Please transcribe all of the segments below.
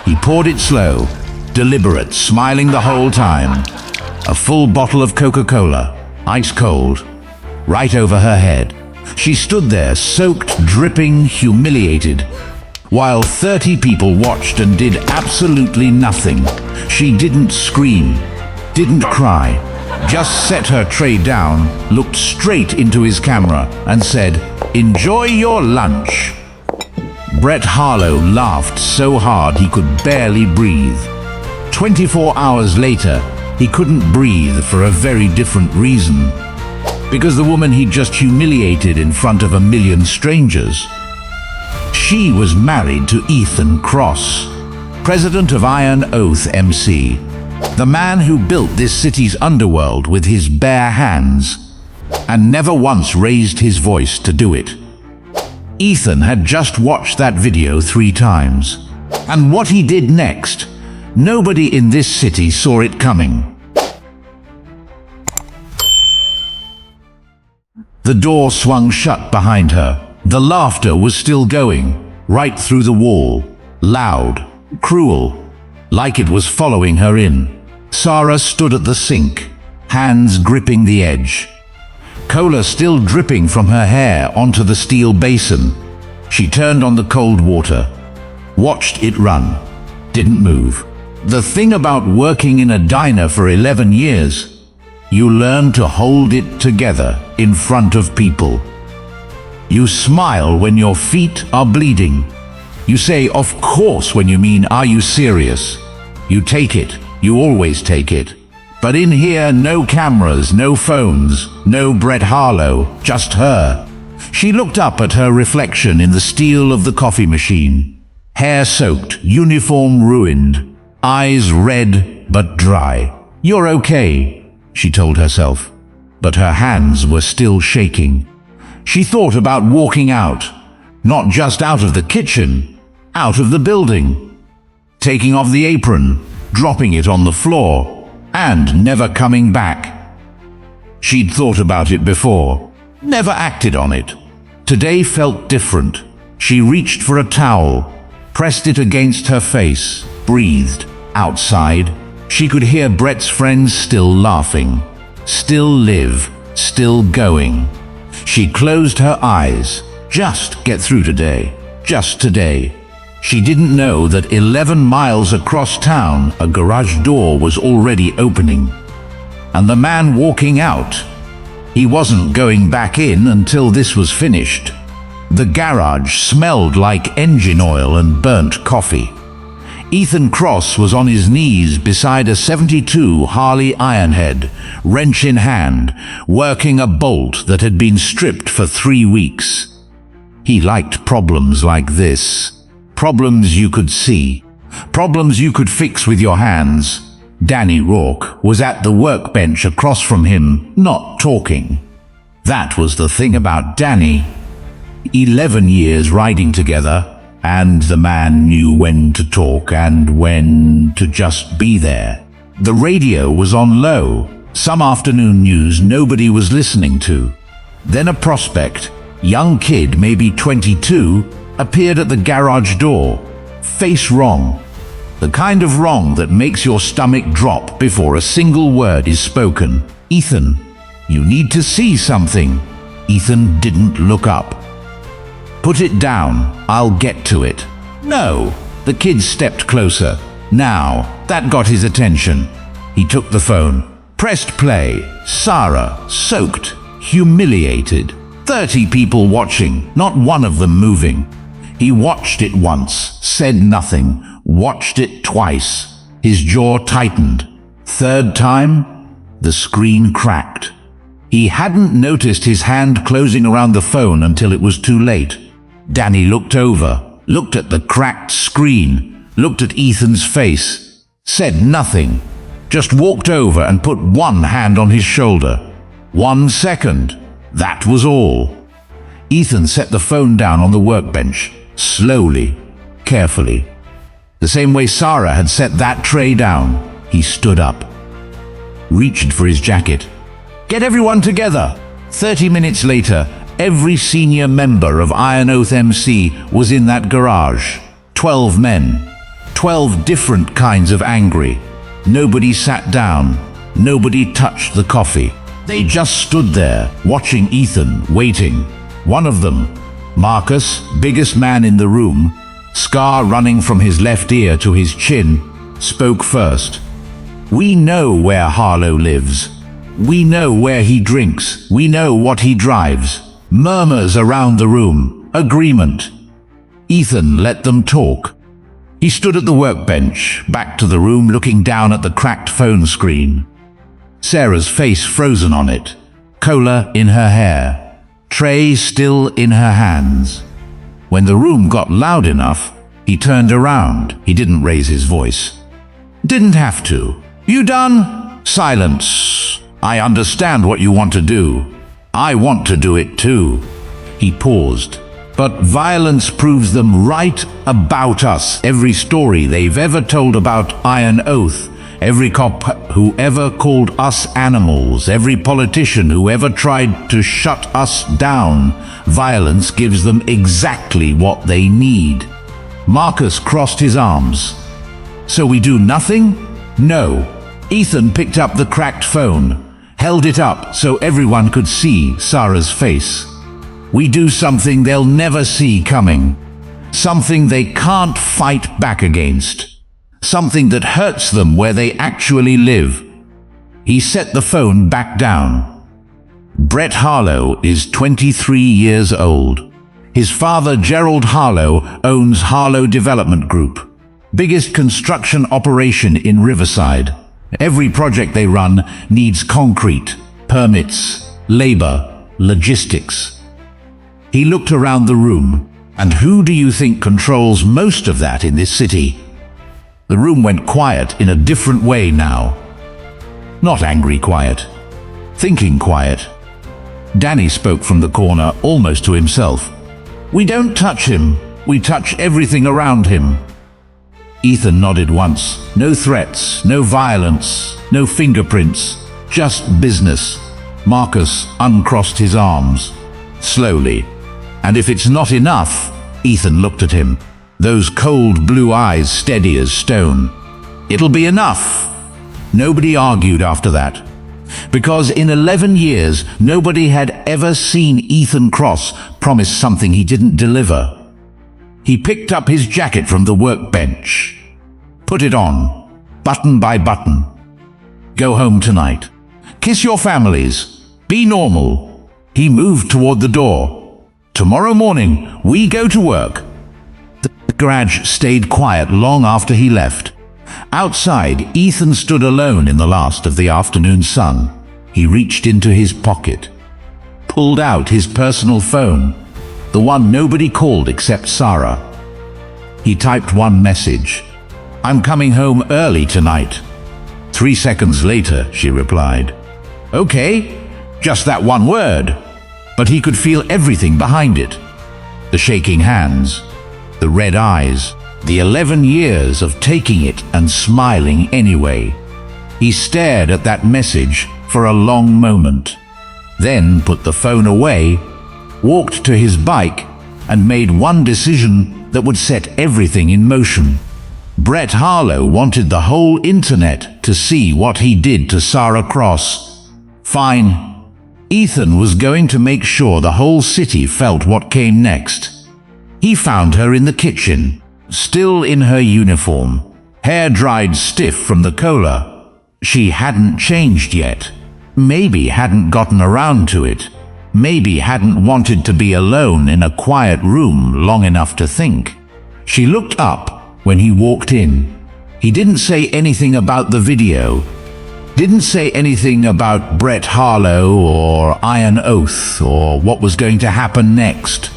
He poured it slow, deliberate, smiling the whole time. A full bottle of Coca-Cola, ice cold, right over her head. She stood there, soaked, dripping, humiliated, while 30 people watched and did absolutely nothing. She didn't scream, didn't cry, just set her tray down, looked straight into his camera, and said, "Enjoy your lunch." Brett Harlow laughed so hard he could barely breathe. 24 hours later, he couldn't breathe for a very different reason. Because the woman he just humiliated in front of a million strangers, she was married to Ethan Cross, president of Iron Oath MC, the man who built this city's underworld with his bare hands and never once raised his voice to do it. Ethan had just watched that video 3 times, and what he did next, nobody in this city saw it coming. The door swung shut behind her. The laughter was still going, right through the wall, loud, cruel, like it was following her in. Sara stood at the sink, hands gripping the edge. Cola still dripping from her hair onto the steel basin. She turned on the cold water, watched it run, didn't move. The thing about working in a diner for 11 years, you learn to hold it together in front of people. You smile when your feet are bleeding. You say, "Of course," when you mean, "Are you serious?" You take it. You always take it. But in here, no cameras, no phones, no Brett Harlow, just her. She looked up at her reflection in the steel of the coffee machine. Hair soaked, uniform ruined, eyes red but dry. "You're okay," she told herself, but her hands were still shaking. She thought about walking out, not just out of the kitchen, out of the building, taking off the apron, dropping it on the floor, and never coming back. She'd thought about it before, never acted on it. Today felt different. She reached for a towel, pressed it against her face, breathed. Outside, she could hear Brett's friends still laughing, still live, still going. She closed her eyes. Just get through today. Just today. She didn't know that 11 miles across town, a garage door was already opening. And the man walking out, he wasn't going back in until this was finished. The garage smelled like engine oil and burnt coffee. Ethan Cross was on his knees beside a 72 Harley Ironhead, wrench in hand, working a bolt that had been stripped for 3 weeks. He liked problems like this. Problems you could see. Problems you could fix with your hands. Danny Rourke was at the workbench across from him, not talking. That was the thing about Danny. 11 years riding together, and the man knew when to talk and when to just be there. The radio was on low, some afternoon news nobody was listening to. Then a prospect, young kid, maybe 22, appeared at the garage door, face wrong. The kind of wrong that makes your stomach drop before a single word is spoken. "Ethan, you need to see something." Ethan didn't look up. "Put it down, I'll get to it." "No." The kid stepped closer. Now, that got his attention. He took the phone, pressed play. Sara, soaked, humiliated. 30 people watching, not one of them moving. He watched it once, said nothing, watched it twice. His jaw tightened. Third time, the screen cracked. He hadn't noticed his hand closing around the phone until it was too late. Danny looked over, looked at the cracked screen, looked at Ethan's face, said nothing, just walked over and put one hand on his shoulder. 1 second, that was all. Ethan set the phone down on the workbench, slowly, carefully. The same way Sara had set that tray down. He stood up, reached for his jacket. "Get everyone together." 30 minutes later, every senior member of Iron Oath MC was in that garage. 12 men. 12 different kinds of angry. Nobody sat down. Nobody touched the coffee. They just stood there, watching Ethan, waiting. One of them, Marcus, biggest man in the room, scar running from his left ear to his chin, spoke first. "We know where Harlow lives. We know where he drinks. We know what he drives." Murmurs around the room. Agreement. Ethan let them talk. He stood at the workbench, back to the room, looking down at the cracked phone screen. Sarah's face frozen on it, cola in her hair, tray still in her hands. When the room got loud enough, he turned around. He didn't raise his voice. "Didn't have to. You done?" Silence. "I understand what you want to do. I want to do it too." He paused. "But violence proves them right about us. Every story they've ever told about Iron Oath, every cop who ever called us animals, every politician who ever tried to shut us down, violence gives them exactly what they need." Marcus crossed his arms. "So we do nothing?" "No." Ethan picked up the cracked phone, held it up so everyone could see Sara's face. "We do something they'll never see coming. Something they can't fight back against. Something that hurts them where they actually live." He set the phone back down. Brett Harlow is 23 years old. His father, Gerald Harlow, owns Harlow Development Group, biggest construction operation in Riverside. Every project they run needs concrete, permits, labor, logistics. He looked around the room. And who do you think controls most of that in this city? The room went quiet in a different way now. Not angry quiet, thinking quiet. Danny spoke from the corner, almost to himself. "We don't touch him. We touch everything around him." Ethan nodded once. No threats, no violence, no fingerprints, just business. Marcus uncrossed his arms, slowly. "And if it's not enough," Ethan looked at him, those cold blue eyes steady as stone, "it'll be enough." Nobody argued after that, because in 11 years, nobody had ever seen Ethan Cross promise something he didn't deliver. He picked up his jacket from the workbench, put it on, button by button. "Go home tonight. Kiss your families. Be normal." He moved toward the door. "Tomorrow morning, we go to work." The garage stayed quiet long after he left. Outside, Ethan stood alone in the last of the afternoon sun. He reached into his pocket, pulled out his personal phone, the one nobody called except Sara. He typed one message. "I'm coming home early tonight." 3 seconds later, she replied. "Okay, just that one word." But he could feel everything behind it. The shaking hands, the red eyes, the 11 years of taking it and smiling anyway. He stared at that message for a long moment, then put the phone away, walked to his bike, and made one decision that would set everything in motion. Brett Harlow wanted the whole internet to see what he did to Sara Cross. Fine. Ethan was going to make sure the whole city felt what came next. He found her in the kitchen, still in her uniform, hair dried stiff from the cola. She hadn't changed yet. Maybe hadn't gotten around to it. Maybe hadn't wanted to be alone in a quiet room long enough to think. She looked up when he walked in. He didn't say anything about the video. Didn't say anything about Brett Harlow or Iron Oath or what was going to happen next.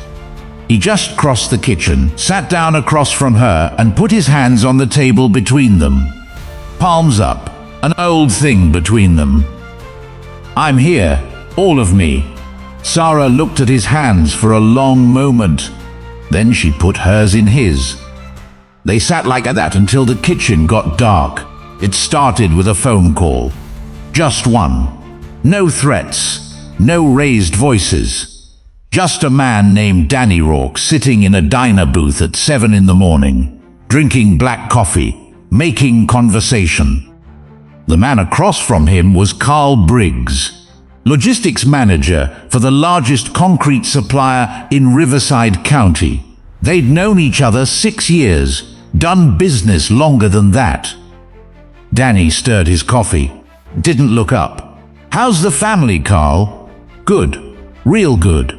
He just crossed the kitchen, sat down across from her, and put his hands on the table between them. Palms up, an old thing between them. "I'm here, all of me." Sara looked at his hands for a long moment. Then she put hers in his. They sat like that until the kitchen got dark. It started with a phone call. Just one. No threats, no raised voices. Just a man named Danny Rourke sitting in a diner booth at 7 in the morning, drinking black coffee, making conversation. The man across from him was Carl Briggs, logistics manager for the largest concrete supplier in Riverside County. They'd known each other 6 years, done business longer than that. Danny stirred his coffee, didn't look up. "How's the family, Carl?" "Good, real good.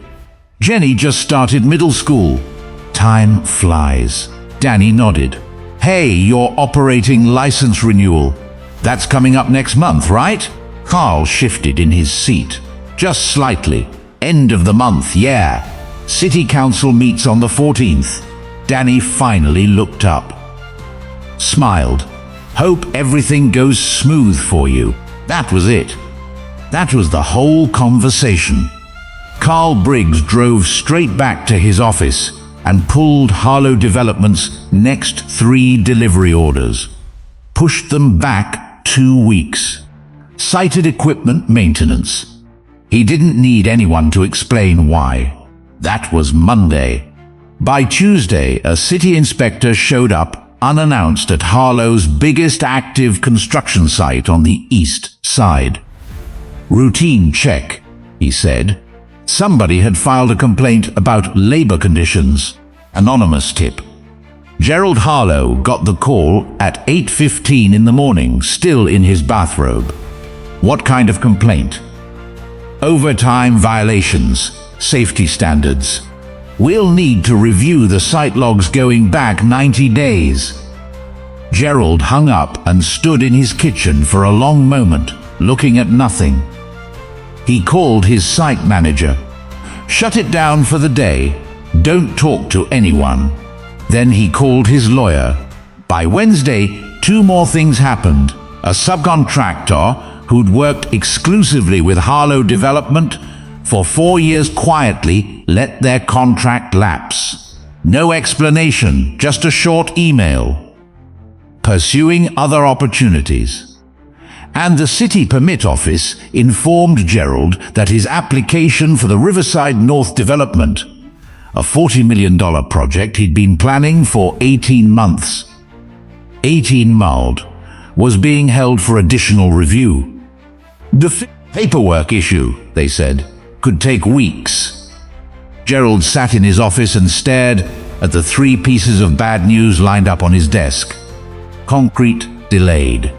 Jenny just started middle school." "Time flies." Danny nodded. "Hey, your operating license renewal. That's coming up next month, right?" Carl shifted in his seat. "Just slightly. End of the month, yeah. City Council meets on the 14th. Danny finally looked up. Smiled. "Hope everything goes smooth for you." That was it. That was the whole conversation. Carl Briggs drove straight back to his office and pulled Harlow Development's next 3 delivery orders. Pushed them back 2 weeks. Cited equipment maintenance. He didn't need anyone to explain why. That was Monday. By Tuesday, a city inspector showed up unannounced at Harlow's biggest active construction site on the east side. "Routine check," he said. Somebody had filed a complaint about labor conditions. Anonymous tip. Gerald Harlow got the call at 8:15 in the morning, still in his bathrobe. What kind of complaint? Overtime violations, safety standards. "We'll need to review the site logs going back 90 days. Gerald hung up and stood in his kitchen for a long moment, looking at nothing. He called his site manager. "Shut it down for the day. Don't talk to anyone." Then he called his lawyer. By Wednesday, 2 more things happened. A subcontractor who'd worked exclusively with Harlow Development for 4 years quietly let their contract lapse. No explanation, just a short email. Pursuing other opportunities. And the city permit office informed Gerald that his application for the Riverside North development, a $40 million project he'd been planning for 18 months, 18 mulled, was being held for additional review. The paperwork issue, they said, could take weeks. Gerald sat in his office and stared at the 3 pieces of bad news lined up on his desk. Concrete delayed.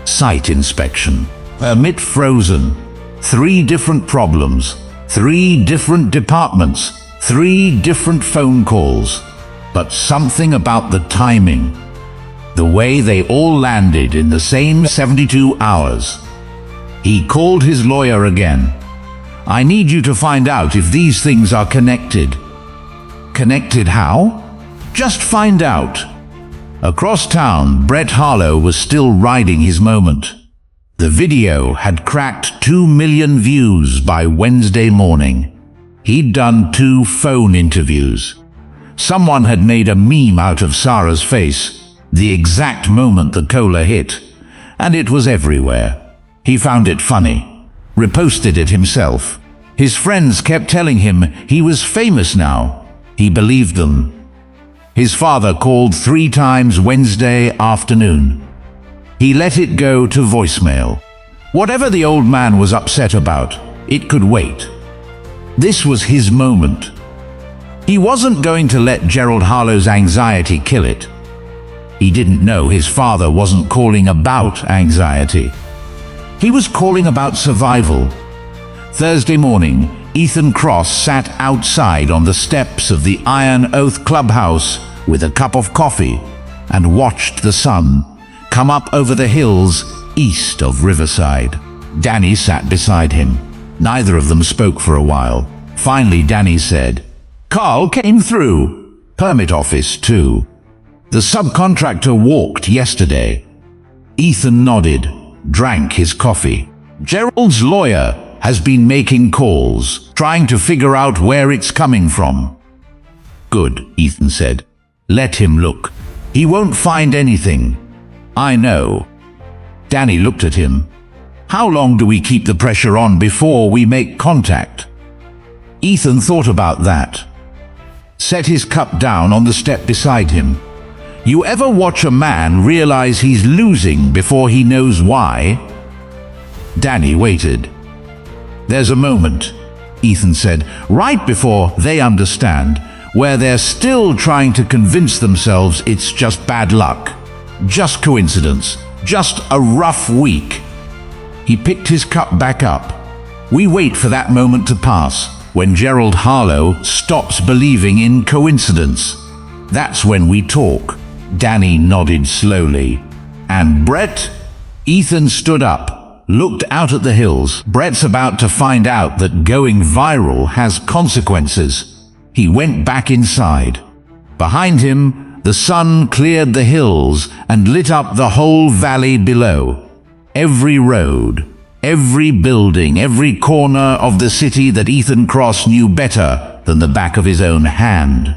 Site inspection. Permit frozen. 3 different problems. 3 different departments. 3 different phone calls. But something about the timing. The way they all landed in the same 72 hours. He called his lawyer again. "I need you to find out if these things are connected." Connected how? Just find out. Across town, Brett Harlow was still riding his moment. The video had cracked 2 million views by Wednesday morning. He'd done 2 phone interviews. Someone had made a meme out of Sara's face, the exact moment the cola hit, and it was everywhere. He found it funny. Reposted it himself. His friends kept telling him he was famous now. He believed them. His father called 3 times Wednesday afternoon. He let it go to voicemail. Whatever the old man was upset about, it could wait. This was his moment. He wasn't going to let Gerald Harlow's anxiety kill it. He didn't know his father wasn't calling about anxiety. He was calling about survival. Thursday morning, Ethan Cross sat outside on the steps of the Iron Oath Clubhouse with a cup of coffee and watched the sun come up over the hills east of Riverside. Danny sat beside him. Neither of them spoke for a while. Finally, Danny said, "Carl came through. Permit office, too. The subcontractor walked yesterday." Ethan nodded, drank his coffee. "Gerald's lawyer has been making calls, trying to figure out where it's coming from." "Good," Ethan said. "Let him look. He won't find anything." "I know." Danny looked at him. "How long do we keep the pressure on before we make contact?" Ethan thought about that. Set his cup down on the step beside him. You ever watch a man realize he's losing before he knows why? Danny waited. There's a moment, Ethan said, right before they understand, where they're still trying to convince themselves it's just bad luck, just coincidence, just a rough week. He picked his cup back up. We wait for that moment to pass, when Gerald Harlow stops believing in coincidence. That's when we talk. Danny nodded slowly. And Brett? Ethan stood up, looked out at the hills. Brett's about to find out that going viral has consequences. He went back inside. Behind him, the sun cleared the hills and lit up the whole valley below. Every road, every building, every corner of the city that Ethan Cross knew better than the back of his own hand.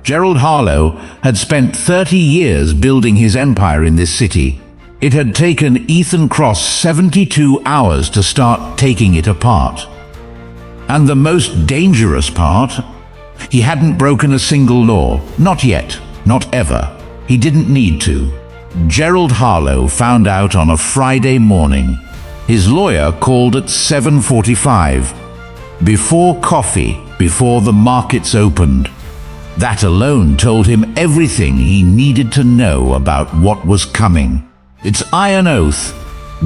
Gerald Harlow had spent 30 years building his empire in this city. It had taken Ethan Cross 72 hours to start taking it apart. And the most dangerous part, he hadn't broken a single law. Not yet, not ever. He didn't need to. Gerald Harlow found out on a Friday morning. His lawyer called at 7:45. Before coffee, before the markets opened. That alone told him everything he needed to know about what was coming. It's iron oath.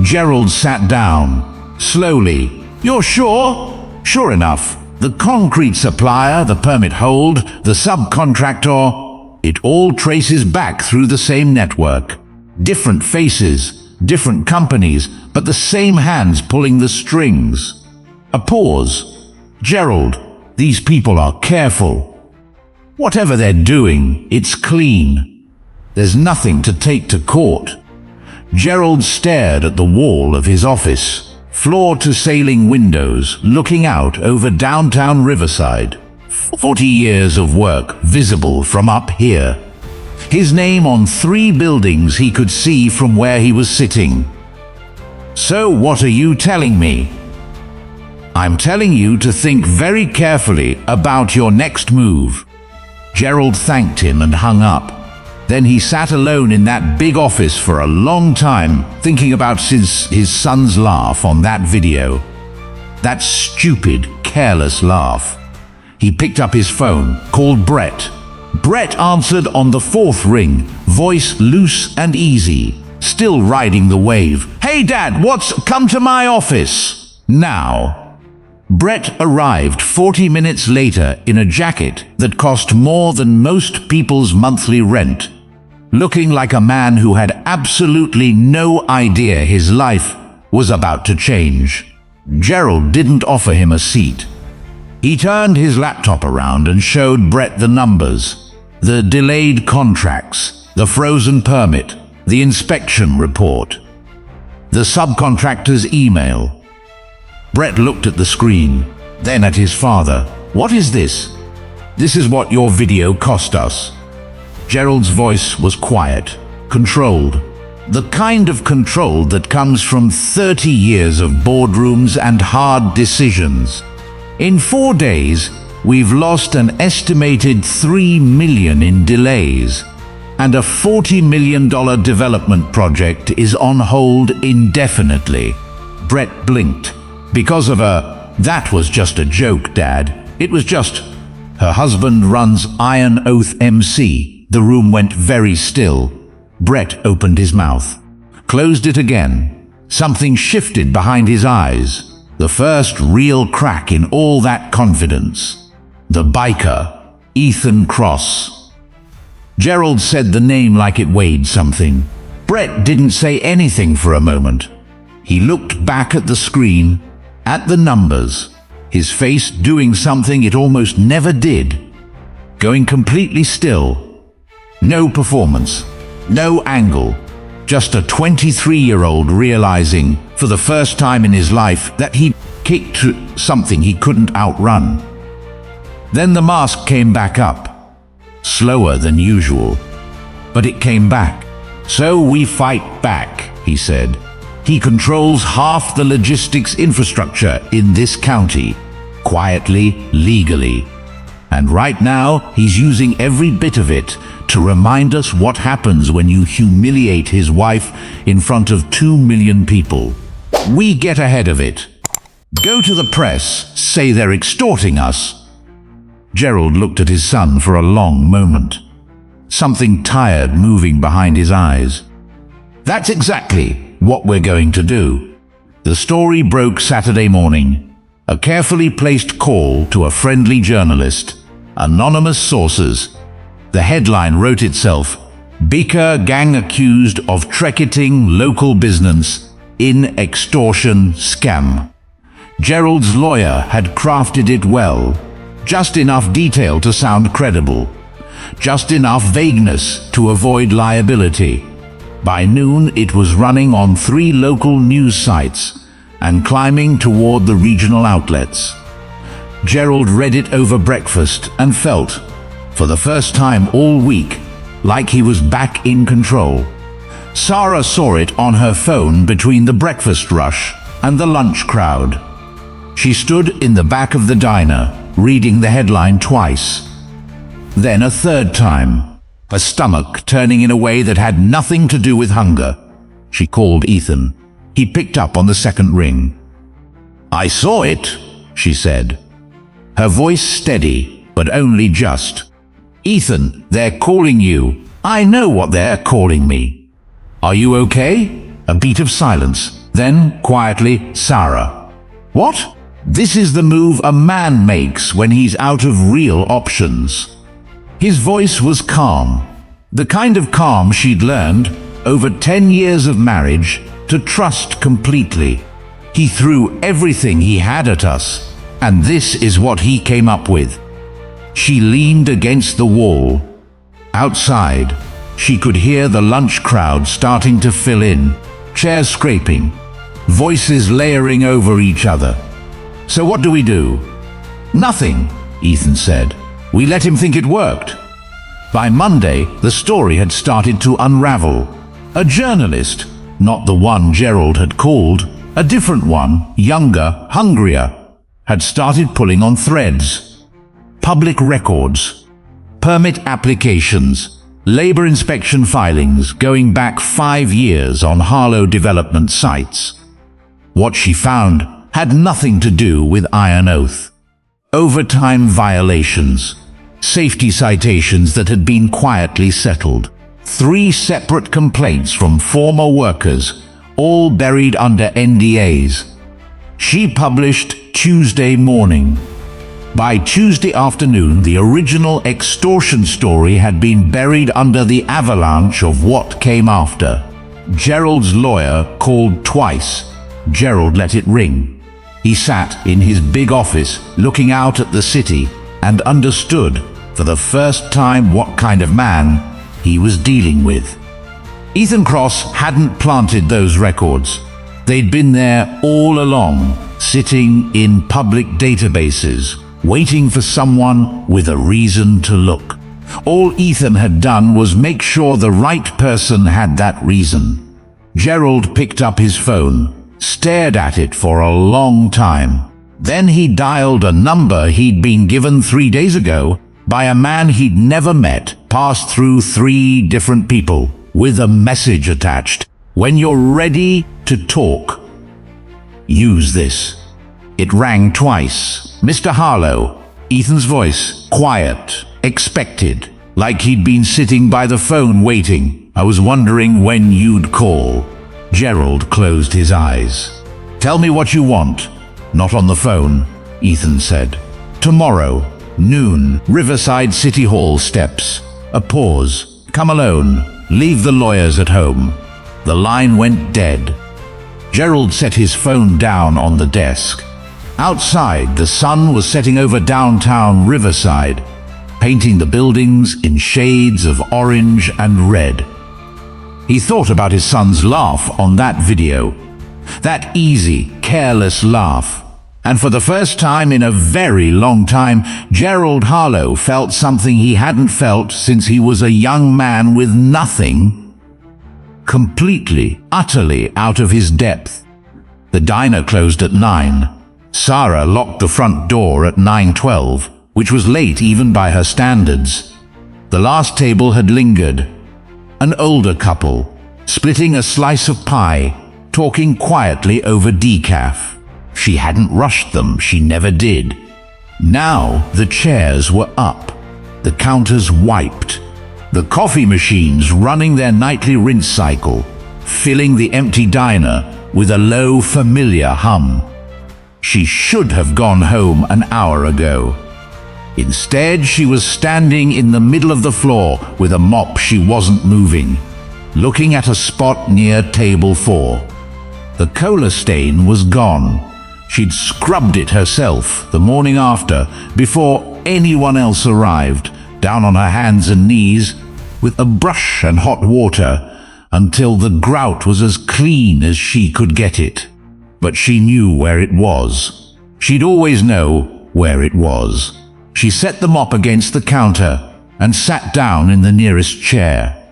Gerald sat down. Slowly. You're sure? Sure enough. The concrete supplier, the permit hold, the subcontractor, it all traces back through the same network. Different faces, different companies, but the same hands pulling the strings. A pause. Gerald, these people are careful. Whatever they're doing, it's clean. There's nothing to take to court. Gerald stared at the wall of his office, floor-to-ceiling windows looking out over downtown Riverside. 40 years of work visible from up here. His name on 3 buildings he could see from where he was sitting. So what are you telling me? I'm telling you to think very carefully about your next move. Gerald thanked him and hung up. Then he sat alone in that big office for a long time, thinking about his son's laugh on that video. That stupid, careless laugh. He picked up his phone, called Brett. Brett answered on the 4th ring, voice loose and easy, still riding the wave. Hey Dad, come to my office now. Brett arrived 40 minutes later in a jacket that cost more than most people's monthly rent, looking like a man who had absolutely no idea his life was about to change. Gerald didn't offer him a seat. He turned his laptop around and showed Brett the numbers, the delayed contracts, the frozen permit, the inspection report, the subcontractor's email. Brett looked at the screen, then at his father. What is this? This is what your video cost us. Gerald's voice was quiet, controlled. The kind of control that comes from 30 years of boardrooms and hard decisions. In 4 days, we've lost an estimated $3 million in delays, and a $40 million development project is on hold indefinitely. Brett blinked. Because of that was just a joke, Dad. It was just, her husband runs Iron Oath MC. The room went very still. Brett opened his mouth, closed it again. Something shifted behind his eyes. The first real crack in all that confidence. The biker, Ethan Cross. Gerald said the name like it weighed something. Brett didn't say anything for a moment. He looked back at the screen, at the numbers, his face doing something it almost never did. Going completely still. No performance, no angle. Just a 23-year-old realizing, for the first time in his life, that he kicked something he couldn't outrun. Then the mask came back up. Slower than usual. But it came back. So we fight back, he said. He controls half the logistics infrastructure in this county, quietly, legally. And right now, he's using every bit of it to remind us what happens when you humiliate his wife in front of 2 million people. We get ahead of it. Go to the press, say they're extorting us. Gerald looked at his son for a long moment, something tired moving behind his eyes. That's exactly what we're going to do. The story broke Saturday morning. A carefully placed call to a friendly journalist. Anonymous sources. The headline wrote itself, "Beaker gang accused of tracking local business in extortion scam." Gerald's lawyer had crafted it well. Just enough detail to sound credible. Just enough vagueness to avoid liability. By noon, it was running on 3 local news sites and climbing toward the regional outlets. Gerald read it over breakfast and felt, for the first time all week, like he was back in control. Sara saw it on her phone between the breakfast rush and the lunch crowd. She stood in the back of the diner, reading the headline twice. Then a third time, her stomach turning in a way that had nothing to do with hunger. She called Ethan. He picked up on the second ring. "I saw it," she said. Her voice steady, but only just. "Ethan, they're calling you. I know what they're calling me." "Are you okay?" A beat of silence. Then, quietly, Sara. "What?" This is the move a man makes when he's out of real options. His voice was calm. The kind of calm she'd learned, over 10 years of marriage, to trust completely. He threw everything he had at us, and this is what he came up with. She leaned against the wall. Outside, she could hear the lunch crowd starting to fill in, chairs scraping, voices layering over each other. "So what do we do?" "Nothing," Ethan said. "We let him think it worked." By Monday, the story had started to unravel. A journalist, not the one Gerald had called, a different one, younger, hungrier, had started pulling on threads. Public records, permit applications, labor inspection filings going back 5 years on Harlow development sites. What she found had nothing to do with Iron Oath. Overtime violations, safety citations that had been quietly settled, 3 separate complaints from former workers, all buried under NDAs. She published Tuesday morning. By Tuesday afternoon, the original extortion story had been buried under the avalanche of what came after. Gerald's lawyer called twice. Gerald let it ring. He sat in his big office, looking out at the city, and understood, for the first time, what kind of man he was dealing with. Ethan Cross hadn't planted those records. They'd been there all along, sitting in public databases, waiting for someone with a reason to look. All Ethan had done was make sure the right person had that reason. Gerald picked up his phone, stared at it for a long time. Then he dialed a number he'd been given 3 days ago by a man he'd never met, passed through 3 different people, with a message attached. "When you're ready to talk, use this." It rang twice. "Mr. Harlow." Ethan's voice, quiet, expected, like he'd been sitting by the phone waiting. "I was wondering when you'd call." Gerald closed his eyes. "Tell me what you want." "Not on the phone," Ethan said. "Tomorrow, noon, Riverside City Hall steps." A pause. "Come alone. Leave the lawyers at home." The line went dead. Gerald set his phone down on the desk. Outside, the sun was setting over downtown Riverside, painting the buildings in shades of orange and red. He thought about his son's laugh on that video. That easy, careless laugh. And for the first time in a very long time, Gerald Harlow felt something he hadn't felt since he was a young man with nothing. Completely, utterly out of his depth. The diner closed at 9. Sara locked the front door at 9:12. which was late even by her standards. The last table had lingered. An older couple, splitting a slice of pie, talking quietly over decaf. She hadn't rushed them, she never did. Now the chairs were up, the counters wiped, the coffee machines running their nightly rinse cycle, filling the empty diner with a low, familiar hum. She should have gone home an hour ago. Instead, she was standing in the middle of the floor with a mop. She wasn't moving, looking at a spot near table 4. The cola stain was gone. She'd scrubbed it herself the morning after, before anyone else arrived, down on her hands and knees, with a brush and hot water, until the grout was as clean as she could get it. But she knew where it was. She'd always know where it was. She set the mop against the counter and sat down in the nearest chair.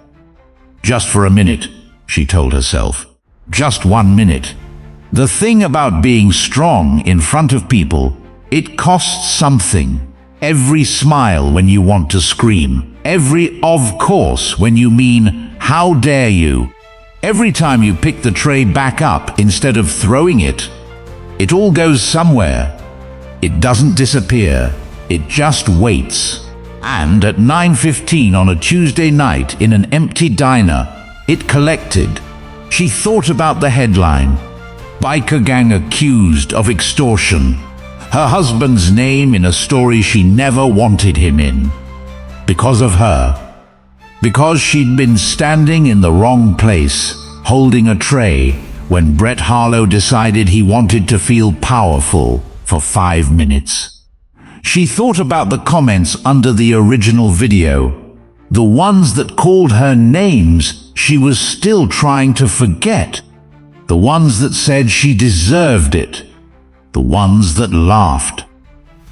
Just for a minute, she told herself. Just 1 minute. The thing about being strong in front of people, it costs something. Every smile when you want to scream. Every of course when you mean how dare you. Every time you pick the tray back up instead of throwing it. It all goes somewhere. It doesn't disappear. It just waits. And at 9:15 on a Tuesday night in an empty diner, it collected. She thought about the headline. Biker gang accused of extortion. Her husband's name in a story she never wanted him in. Because of her. Because she'd been standing in the wrong place, holding a tray, when Brett Harlow decided he wanted to feel powerful for 5 minutes. She thought about the comments under the original video, the ones that called her names she was still trying to forget, the ones that said she deserved it, the ones that laughed.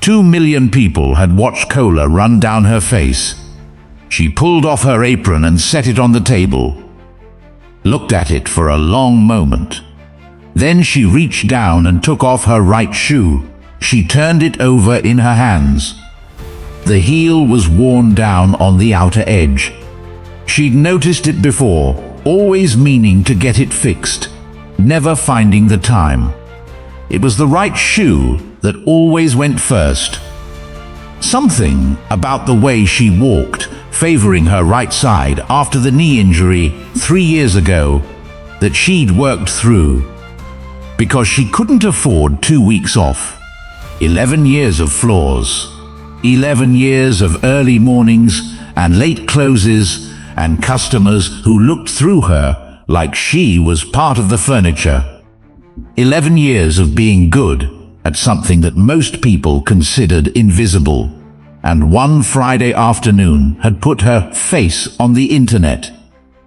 2 million people had watched cola run down her face. She pulled off her apron and set it on the table, looked at it for a long moment. Then she reached down and took off her right shoe. She turned it over in her hands. The heel was worn down on the outer edge. She'd noticed it before, always meaning to get it fixed, never finding the time. It was the right shoe that always went first. Something about the way she walked, favoring her right side after the knee injury 3 years ago, that she'd worked through. Because she couldn't afford 2 weeks off. 11 years of flaws, 11 years of early mornings and late closes and customers who looked through her like she was part of the furniture. 11 years of being good at something that most people considered invisible. And one Friday afternoon had put her face on the internet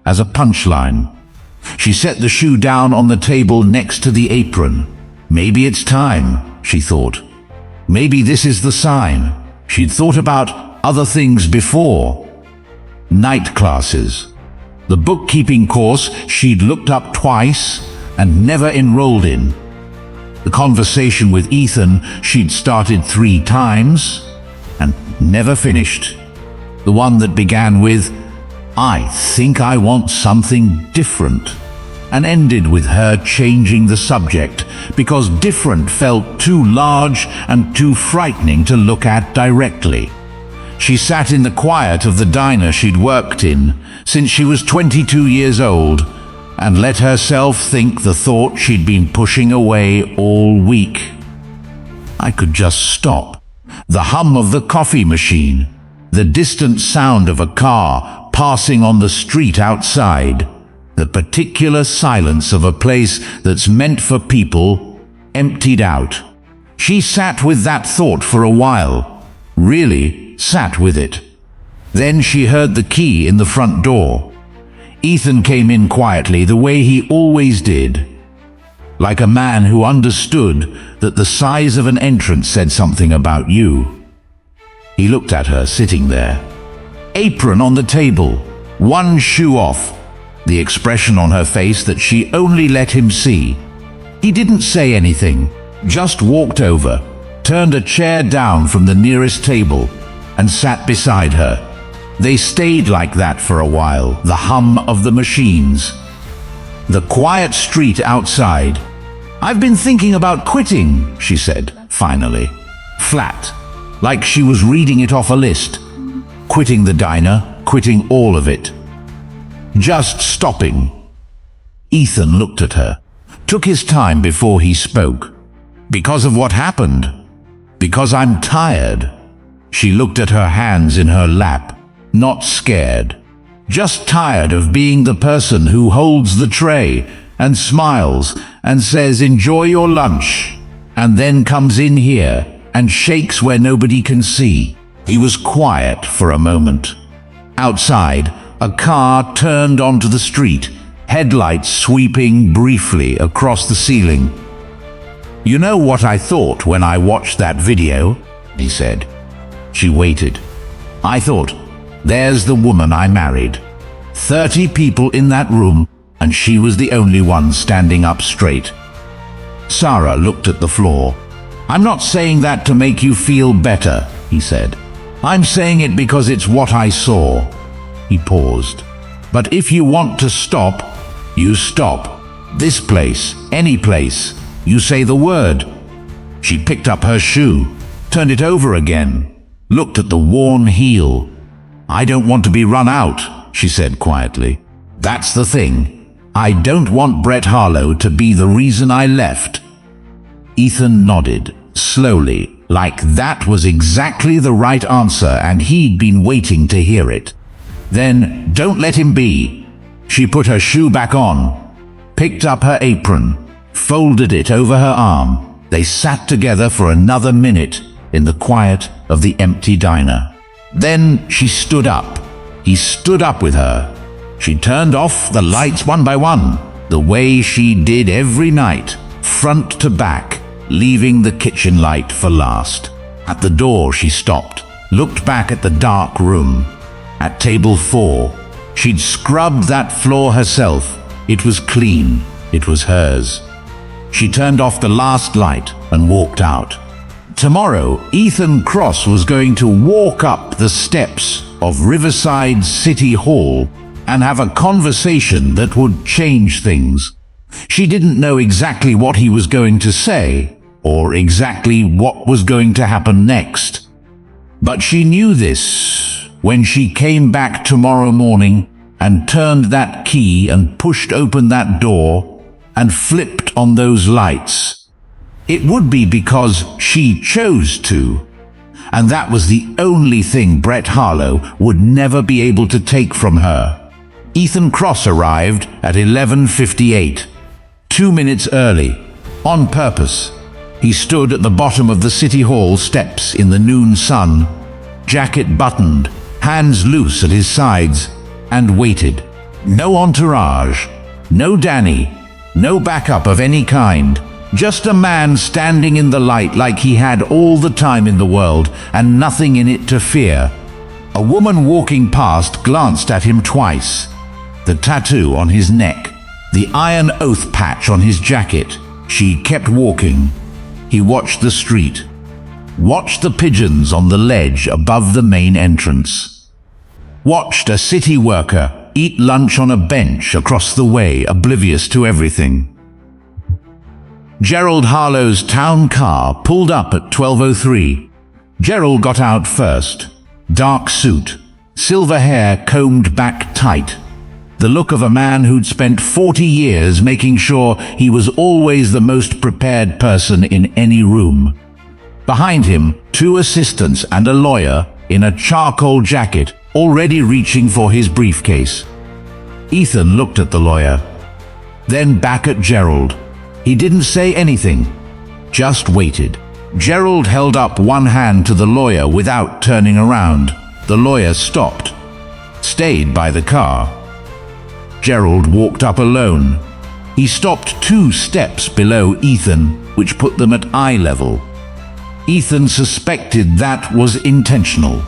as a punchline. She set the shoe down on the table next to the apron. Maybe it's time, she thought. Maybe this is the sign. She'd thought about other things before. Night classes. The bookkeeping course she'd looked up twice and never enrolled in. The conversation with Ethan she'd started 3 times and never finished. The one that began with, "I think I want something different," and ended with her changing the subject because different felt too large and too frightening to look at directly. She sat in the quiet of the diner she'd worked in since she was 22 years old and let herself think the thought she'd been pushing away all week. I could just stop. The hum of the coffee machine, the distant sound of a car passing on the street outside, the particular silence of a place that's meant for people, emptied out. She sat with that thought for a while, really sat with it. Then she heard the key in the front door. Ethan came in quietly, the way he always did, like a man who understood that the size of an entrance said something about you. He looked at her sitting there, apron on the table, one shoe off, the expression on her face that she only let him see. He didn't say anything, just walked over, turned a chair down from the nearest table, and sat beside her. They stayed like that for a while, the hum of the machines, the quiet street outside. "I've been thinking about quitting," she said, finally. Flat, like she was reading it off a list. Quitting the diner, quitting all of it. Just stopping. Ethan looked at her, took his time before he spoke. "Because of what happened. Because I'm tired." She looked at her hands in her lap, not scared. Just tired of being the person who holds the tray and smiles and says, "Enjoy your lunch," and then comes in here and shakes where nobody can see. He was quiet for a moment. Outside, a car turned onto the street, headlights sweeping briefly across the ceiling. "You know what I thought when I watched that video?" he said. She waited. "I thought, there's the woman I married. 30 people in that room, and she was the only one standing up straight." Sara looked at the floor. "I'm not saying that to make you feel better," he said. "I'm saying it because it's what I saw." He paused. "But if you want to stop, you stop. This place, any place. You say the word." She picked up her shoe, turned it over again, looked at the worn heel. "I don't want to be run out," she said quietly. "That's the thing. I don't want Brett Harlow to be the reason I left." Ethan nodded, slowly, like that was exactly the right answer and he'd been waiting to hear it. "Then, don't let him be." She put her shoe back on, picked up her apron, folded it over her arm. They sat together for another minute in the quiet of the empty diner. Then she stood up. He stood up with her. She turned off the lights one by one, the way she did every night, front to back, leaving the kitchen light for last. At the door she stopped, looked back at the dark room. At table 4, she'd scrubbed that floor herself. It was clean. It was hers. She turned off the last light and walked out. Tomorrow, Ethan Cross was going to walk up the steps of Riverside City Hall and have a conversation that would change things. She didn't know exactly what he was going to say or exactly what was going to happen next. But she knew this when she came back tomorrow morning and turned that key and pushed open that door and flipped on those lights. It would be because she chose to, and that was the only thing Brett Harlow would never be able to take from her. Ethan Cross arrived at 11:58, 2 minutes early, on purpose. He stood at the bottom of the City Hall steps in the noon sun, jacket buttoned, hands loose at his sides, and waited. No entourage, no Danny, no backup of any kind. Just a man standing in the light like he had all the time in the world and nothing in it to fear. A woman walking past glanced at him twice. The tattoo on his neck, the iron oath patch on his jacket. She kept walking. He watched the street, watched the pigeons on the ledge above the main entrance, watched a city worker eat lunch on a bench across the way, oblivious to everything. Gerald Harlow's town car pulled up at 12:03. Gerald got out first. Dark suit, silver hair combed back tight. The look of a man who'd spent 40 years making sure he was always the most prepared person in any room. Behind him, 2 assistants and a lawyer in a charcoal jacket, already reaching for his briefcase. Ethan looked at the lawyer, then back at Gerald. He didn't say anything, just waited. Gerald held up one hand to the lawyer without turning around. The lawyer stopped, stayed by the car. Gerald walked up alone. He stopped 2 steps below Ethan, which put them at eye level. Ethan suspected that was intentional.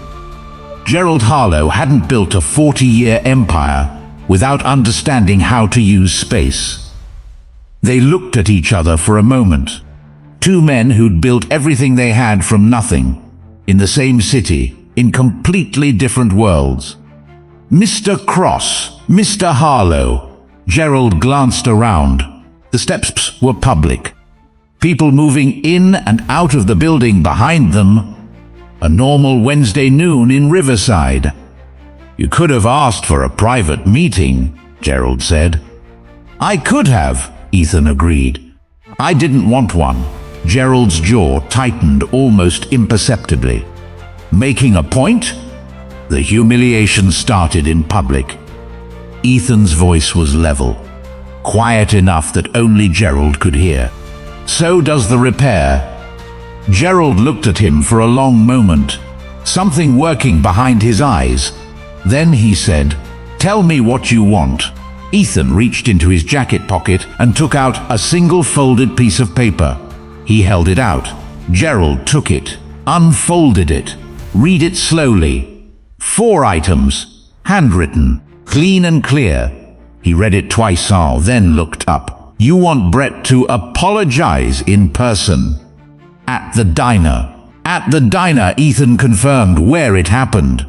Gerald Harlow hadn't built a 40-year empire without understanding how to use space. They looked at each other for a moment. Two men who'd built everything they had from nothing, in the same city, in completely different worlds. Mr. Cross, Mr. Harlow. Gerald glanced around. The steps were public. People moving in and out of the building behind them. A normal Wednesday noon in Riverside. You could have asked for a private meeting, Gerald said. I could have, Ethan agreed. I didn't want one. Gerald's jaw tightened almost imperceptibly. Making a point? The humiliation started in public. Ethan's voice was level, quiet enough that only Gerald could hear. So does the repair. Gerald looked at him for a long moment, something working behind his eyes. Then he said, "Tell me what you want." Ethan reached into his jacket pocket and took out a single folded piece of paper. He held it out. Gerald took it, unfolded it. Read it slowly. 4 items, handwritten, clean and clear. He read it twice, then looked up. You want Brett to apologize in person. At the diner. At the diner, Ethan confirmed where it happened.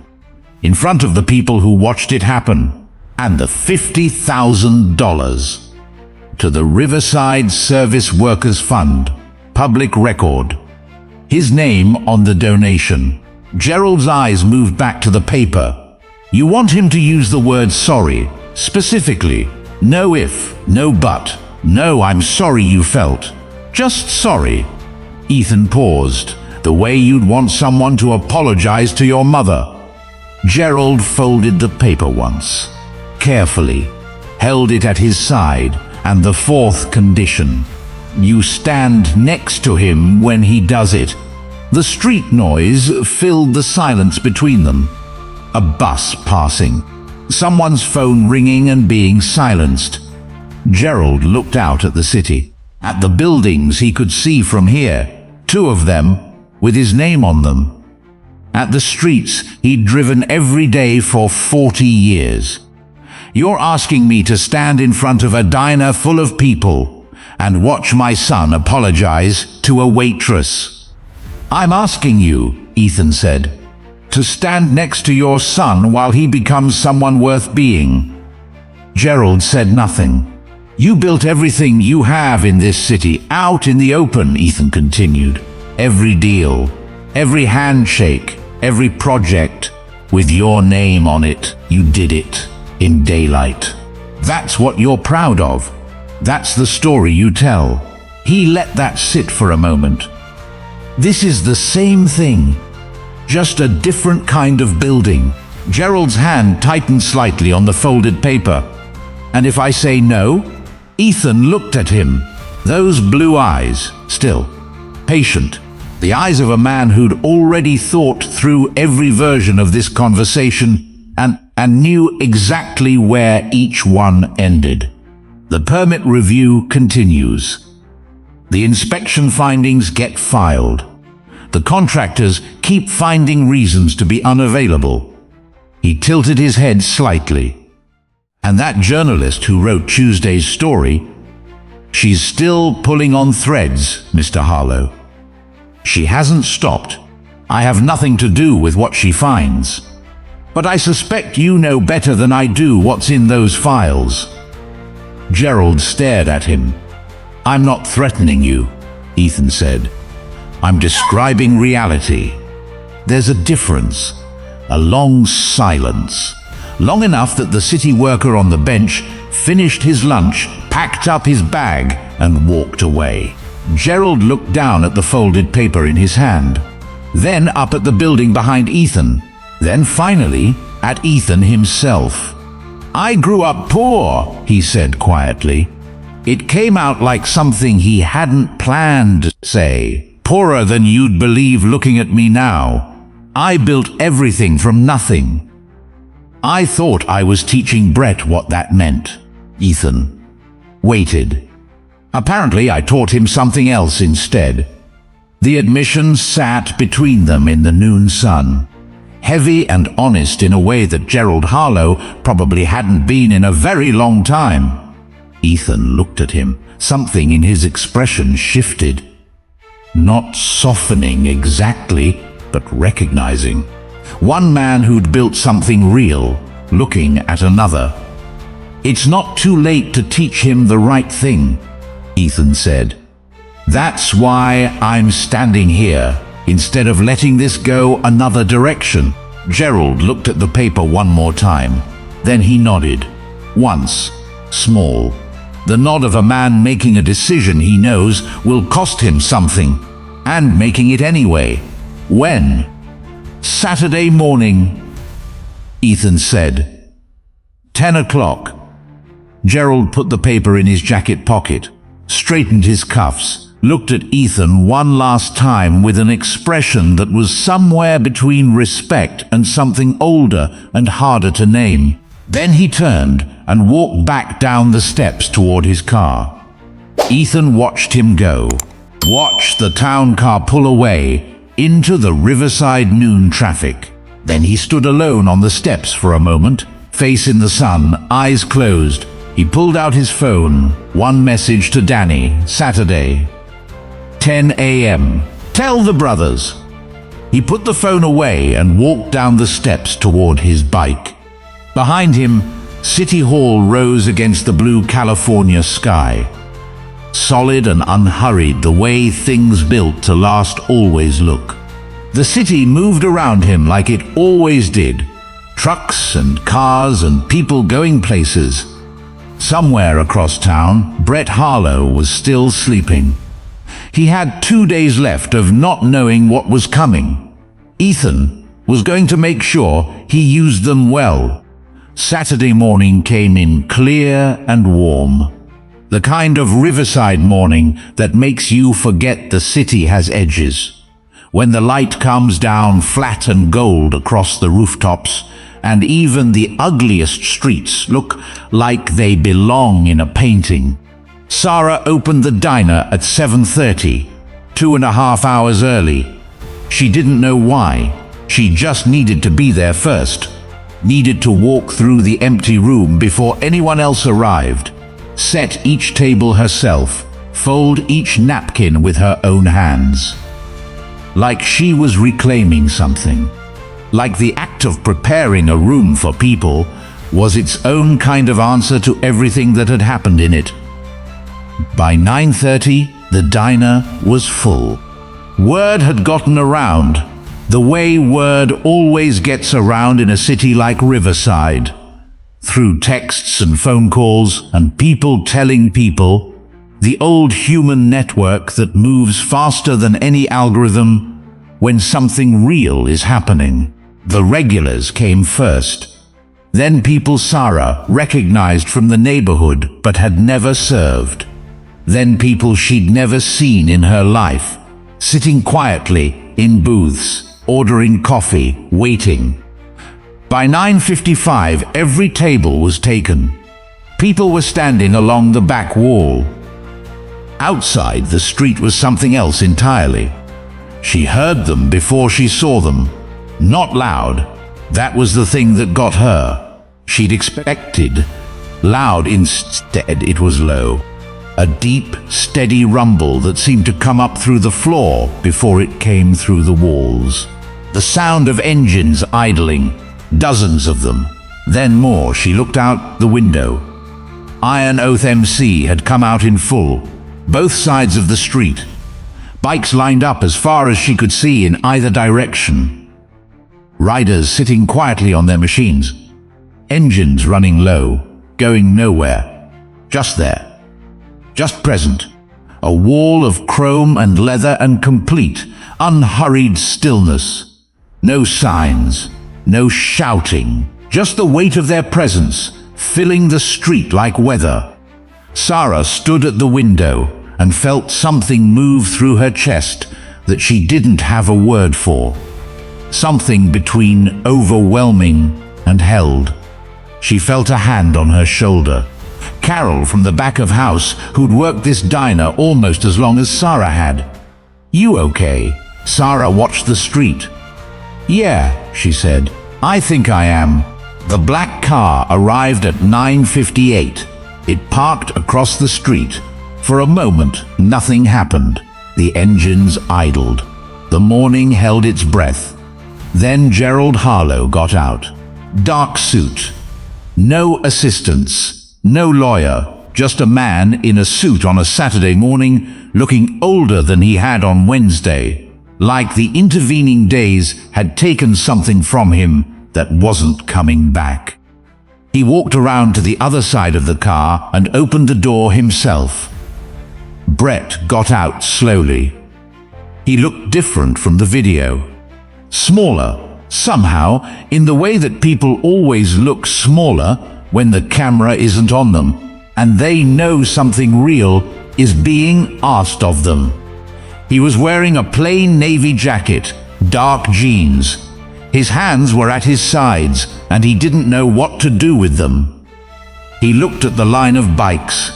In front of the people who watched it happen. And the $50,000. To the Riverside Service Workers Fund. Public record. His name on the donation. Gerald's eyes moved back to the paper. You want him to use the word sorry, specifically. No if, no but. No, I'm sorry you felt. Just sorry. Ethan paused, the way you'd want someone to apologize to your mother. Gerald folded the paper once, carefully, held it at his side, and the 4th condition. You stand next to him when he does it. The street noise filled the silence between them. A bus passing, someone's phone ringing and being silenced. Gerald looked out at the city, at the buildings he could see from here, 2 of them with his name on them. At the streets he'd driven every day for 40 years. You're asking me to stand in front of a diner full of people and watch my son apologize to a waitress. I'm asking you, Ethan said, to stand next to your son while he becomes someone worth being. Gerald said nothing. You built everything you have in this city out in the open, Ethan continued. Every deal, every handshake, every project, with your name on it. You did it in daylight. That's what you're proud of. That's the story you tell. He let that sit for a moment. This is the same thing, just a different kind of building. Gerald's hand tightened slightly on the folded paper. And if I say no? Ethan looked at him, those blue eyes, still, patient. The eyes of a man who'd already thought through every version of this conversation and knew exactly where each one ended. The permit review continues. The inspection findings get filed. The contractors keep finding reasons to be unavailable. He tilted his head slightly. And that journalist who wrote Tuesday's story, she's still pulling on threads, Mr. Harlow. She hasn't stopped. I have nothing to do with what she finds. But I suspect you know better than I do what's in those files. Gerald stared at him. I'm not threatening you, Ethan said. I'm describing reality. There's a difference. A long silence. Long enough that the city worker on the bench finished his lunch, packed up his bag, and walked away. Gerald looked down at the folded paper in his hand, then up at the building behind Ethan, then finally at Ethan himself. I grew up poor, he said quietly. It came out like something he hadn't planned, say, poorer than you'd believe looking at me now. I built everything from nothing. I thought I was teaching Brett what that meant. Ethan waited. Apparently, I taught him something else instead. The admission sat between them in the noon sun, heavy and honest in a way that Gerald Harlow probably hadn't been in a very long time. Ethan looked at him. Something in his expression shifted. not softening exactly, but recognizing. One man who'd built something real, looking at another. "It's not too late to teach him the right thing," Ethan said. "That's why I'm standing here, instead of letting this go another direction." Gerald looked at the paper one more time. Then he nodded. Once, small. The nod of a man making a decision he knows will cost him something, and making it anyway. When? "Saturday morning," Ethan said. 10 o'clock. Gerald put the paper in his jacket pocket, straightened his cuffs, looked at Ethan one last time with an expression that was somewhere between respect and something older and harder to name. Then he turned and walked back down the steps toward his car. Ethan watched him go, watched the town car pull away into the Riverside noon traffic. Then he stood alone on the steps for a moment, face in the sun, eyes closed. He pulled out his phone. One message to Danny, Saturday, 10 a.m. "Tell the brothers." He put the phone away and walked down the steps toward his bike. Behind him, City Hall rose against the blue California sky. Solid and unhurried, the way things built to last always look. The city moved around him like it always did. Trucks and cars and people going places. Somewhere across town, Brett Harlow was still sleeping. He had 2 days left of not knowing what was coming. Ethan was going to make sure he used them well. Saturday morning came in clear and warm. The kind of Riverside morning that makes you forget the city has edges. When the light comes down flat and gold across the rooftops, and even the ugliest streets look like they belong in a painting. Sara opened the diner at 7:30, 2.5 hours early. She didn't know why. She just needed to be there first. Needed to walk through the empty room before anyone else arrived. Set each table herself. Fold each napkin with her own hands. Like she was reclaiming something. Like the act of preparing a room for people was its own kind of answer to everything that had happened in it. By 9:30, the diner was full. Word had gotten around, the way word always gets around in a city like Riverside. Through texts and phone calls and people telling people, the old human network that moves faster than any algorithm when something real is happening. The regulars came first. Then people Sara recognized from the neighborhood but had never served. Then people she'd never seen in her life, sitting quietly in booths, ordering coffee, waiting. By 9:55, every table was taken. People were standing along the back wall. Outside, the street was something else entirely. She heard them before she saw them. Not loud. That was the thing that got her. She'd expected loud, instead it was low. A deep, steady rumble that seemed to come up through the floor before it came through the walls. The sound of engines idling, dozens of them. Then more. She looked out the window. Iron Oath MC had come out in full, both sides of the street. Bikes lined up as far as she could see in either direction. Riders sitting quietly on their machines. Engines running low, going nowhere. Just there. Just present. A wall of chrome and leather and complete, unhurried stillness. No signs, no shouting, just the weight of their presence, filling the street like weather. Sara stood at the window and felt something move through her chest that she didn't have a word for. Something between overwhelming and held. She felt a hand on her shoulder. Carol from the back of house, who'd worked this diner almost as long as Sara had. "You okay?" Sara watched the street. "Yeah," she said. "I think I am." The black car arrived at 9:58. It parked across the street. For a moment, nothing happened. The engines idled. The morning held its breath. Then Gerald Harlow got out. Dark suit. No assistants, no lawyer, just a man in a suit on a Saturday morning, looking older than he had on Wednesday, like the intervening days had taken something from him that wasn't coming back. He walked around to the other side of the car and opened the door himself. Brett got out slowly. He looked different from the video. Smaller, somehow, in the way that people always look smaller when the camera isn't on them, and they know something real is being asked of them. He was wearing a plain navy jacket, dark jeans. His hands were at his sides, and he didn't know what to do with them. He looked at the line of bikes,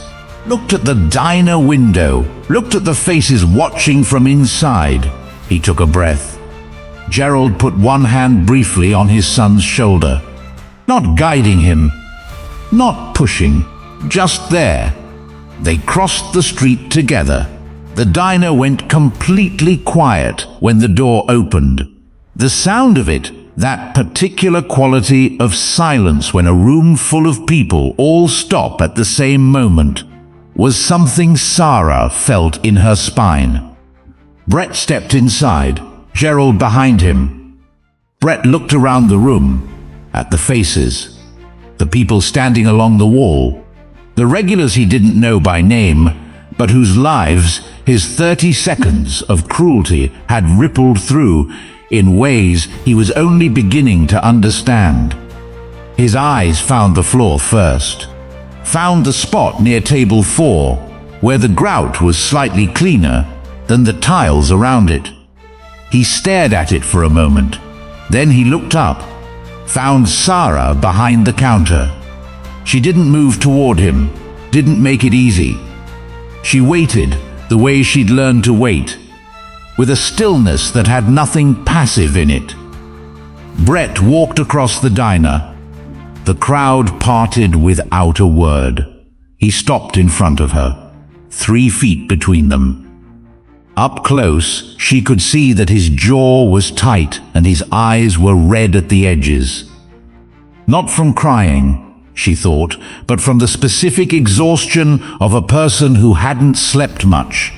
looked at the diner window, looked at the faces watching from inside. He took a breath. Gerald put one hand briefly on his son's shoulder, not guiding him, not pushing, just there. They crossed the street together. The diner went completely quiet when the door opened. The sound of it, that particular quality of silence when a room full of people all stop at the same moment, was something Sara felt in her spine. Brett stepped inside, Gerald behind him. Brett looked around the room, at the faces, the people standing along the wall, the regulars he didn't know by name, but whose lives his 30 seconds of cruelty had rippled through in ways he was only beginning to understand. His eyes found the floor first, found the spot near table 4, where the grout was slightly cleaner than the tiles around it. He stared at it for a moment. Then he looked up, found Sara behind the counter. She didn't move toward him, didn't make it easy. She waited the way she'd learned to wait, with a stillness that had nothing passive in it. Brett walked across the diner. The crowd parted without a word. He stopped in front of her, 3 feet between them. Up close, she could see that his jaw was tight and his eyes were red at the edges. Not from crying, she thought, but from the specific exhaustion of a person who hadn't slept much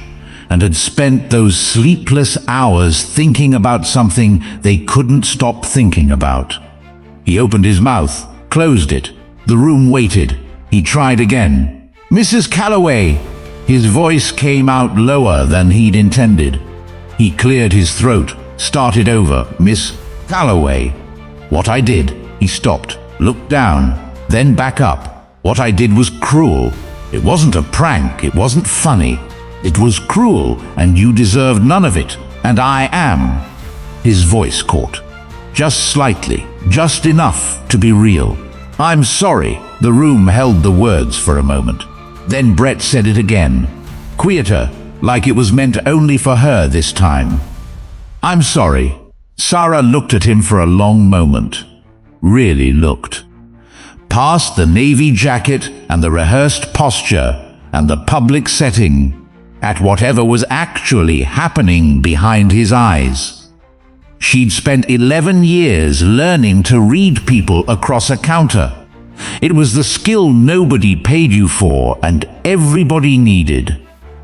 and had spent those sleepless hours thinking about something they couldn't stop thinking about. He opened his mouth, closed it. The room waited. He tried again. "Mrs. Calloway!" His voice came out lower than he'd intended. He cleared his throat, started over. "Miss Calloway." "What I did." He stopped, looked down, then back up. "What I did was cruel. It wasn't a prank, it wasn't funny. It was cruel, and you deserved none of it, and I am." His voice caught. Just slightly, just enough to be real. "I'm sorry." The room held the words for a moment. Then Brett said it again, quieter, like it was meant only for her this time. "I'm sorry." Sara looked at him for a long moment. Really looked. Past the navy jacket and the rehearsed posture and the public setting, at whatever was actually happening behind his eyes. She'd spent 11 years learning to read people across a counter. It was the skill nobody paid you for and everybody needed.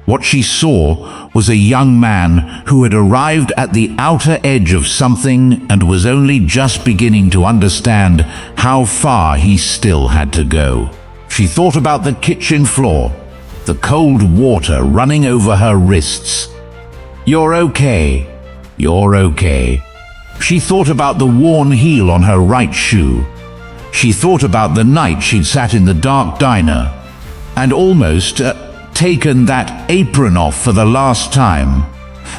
What she saw was a young man who had arrived at the outer edge of something and was only just beginning to understand how far he still had to go. She thought about the kitchen floor, the cold water running over her wrists. "You're okay. You're okay." She thought about the worn heel on her right shoe. She thought about the night she'd sat in the dark diner and almost taken that apron off for the last time.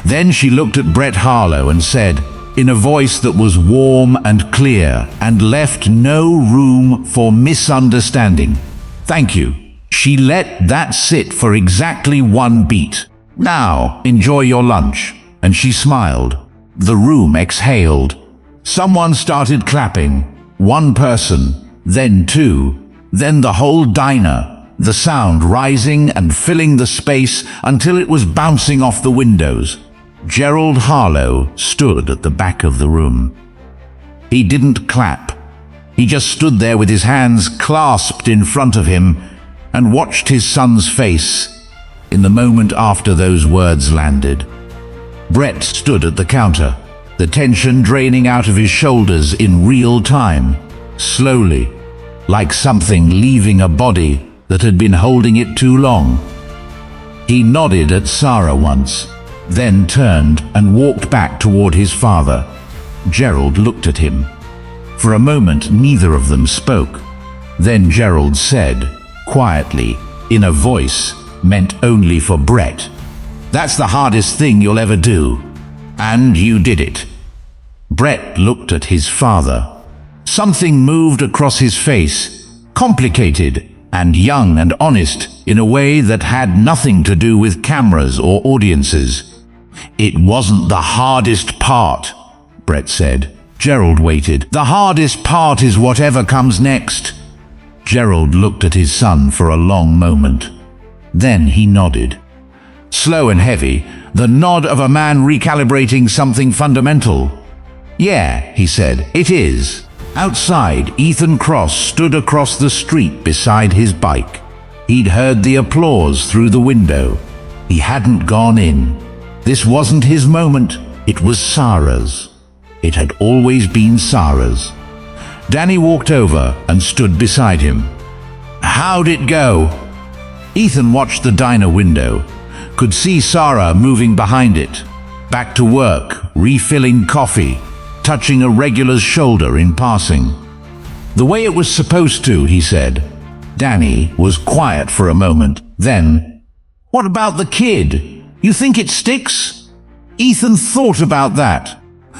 Then she looked at Brett Harlow and said, in a voice that was warm and clear and left no room for misunderstanding, "Thank you." She let that sit for exactly 1 beat. "Now, enjoy your lunch." And she smiled. The room exhaled. Someone started clapping. 1 person, then 2, then the whole diner. the sound rising and filling the space until it was bouncing off the windows. Gerald Harlow stood at the back of the room. He didn't clap. He just stood there with his hands clasped in front of him and watched his son's face in the moment after those words landed. Brett stood at the counter, the tension draining out of his shoulders in real time, slowly, like something leaving a body that had been holding it too long. He nodded at Sara once, then turned and walked back toward his father. Gerald looked at him. For a moment, neither of them spoke. Then Gerald said, quietly, in a voice meant only for Brett, "That's the hardest thing you'll ever do. And you did it." Brett looked at his father. Something moved across his face, complicated and young and honest in a way that had nothing to do with cameras or audiences. "It wasn't the hardest part," Brett said. Gerald waited. "The hardest part is whatever comes next." Gerald looked at his son for a long moment. Then he nodded. Slow and heavy, the nod of a man recalibrating something fundamental. "Yeah," he said, "it is." Outside, Ethan Cross stood across the street beside his bike. He'd heard the applause through the window. He hadn't gone in. This wasn't his moment. It was Sara's. It had always been Sara's. Danny walked over and stood beside him. "How'd it go?" Ethan watched the diner window, could see Sara moving behind it, back to work, refilling coffee, touching a regular's shoulder in passing. "The way it was supposed to," he said. Danny was quiet for a moment. Then, "What about the kid? You think it sticks?" Ethan thought about that.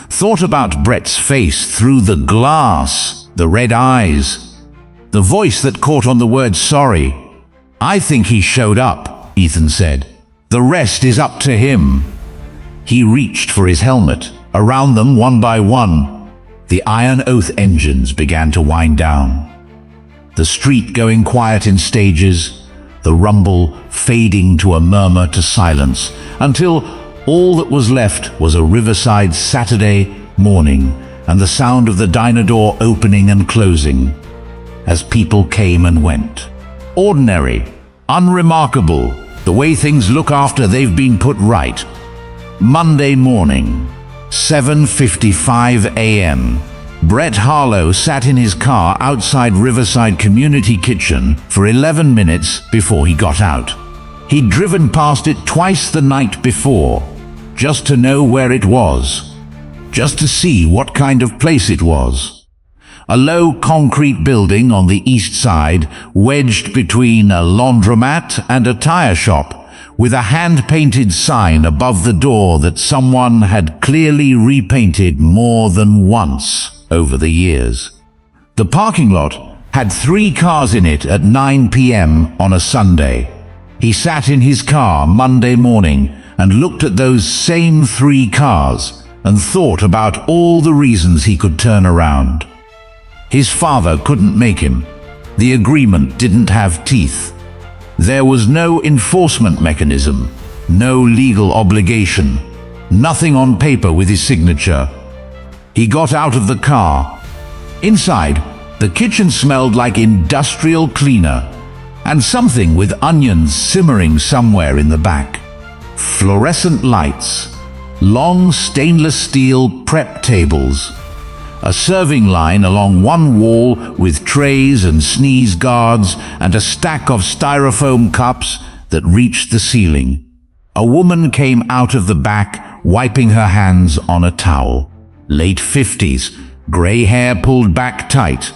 Thought about Brett's face through the glass, the red eyes, the voice that caught on the word sorry. "I think he showed up," Ethan said. "The rest is up to him." He reached for his helmet. Around them, one by one, the Iron Oath engines began to wind down. The street going quiet in stages, the rumble fading to a murmur to silence, until all that was left was a riverside Saturday morning and the sound of the diner door opening and closing as people came and went. Ordinary, unremarkable, the way things look after they've been put right. Monday morning, 7:55 a.m. Brett Harlow sat in his car outside Riverside Community Kitchen for 11 minutes before he got out. He'd driven past it twice the night before, just to know where it was, just to see what kind of place it was. A low concrete building on the east side, wedged between a laundromat and a tire shop, with a hand-painted sign above the door that someone had clearly repainted more than once over the years. The parking lot had 3 cars in it at 9 p.m. on a Sunday. He sat in his car Monday morning and looked at those same 3 cars and thought about all the reasons he could turn around. His father couldn't make him. The agreement didn't have teeth. There was no enforcement mechanism, no legal obligation, nothing on paper with his signature. He got out of the car. Inside, the kitchen smelled like industrial cleaner and something with onions simmering somewhere in the back. Fluorescent lights, long stainless steel prep tables, a serving line along one wall with trays and sneeze guards and a stack of styrofoam cups that reached the ceiling. A woman came out of the back, wiping her hands on a towel. Late 50s, grey hair pulled back tight.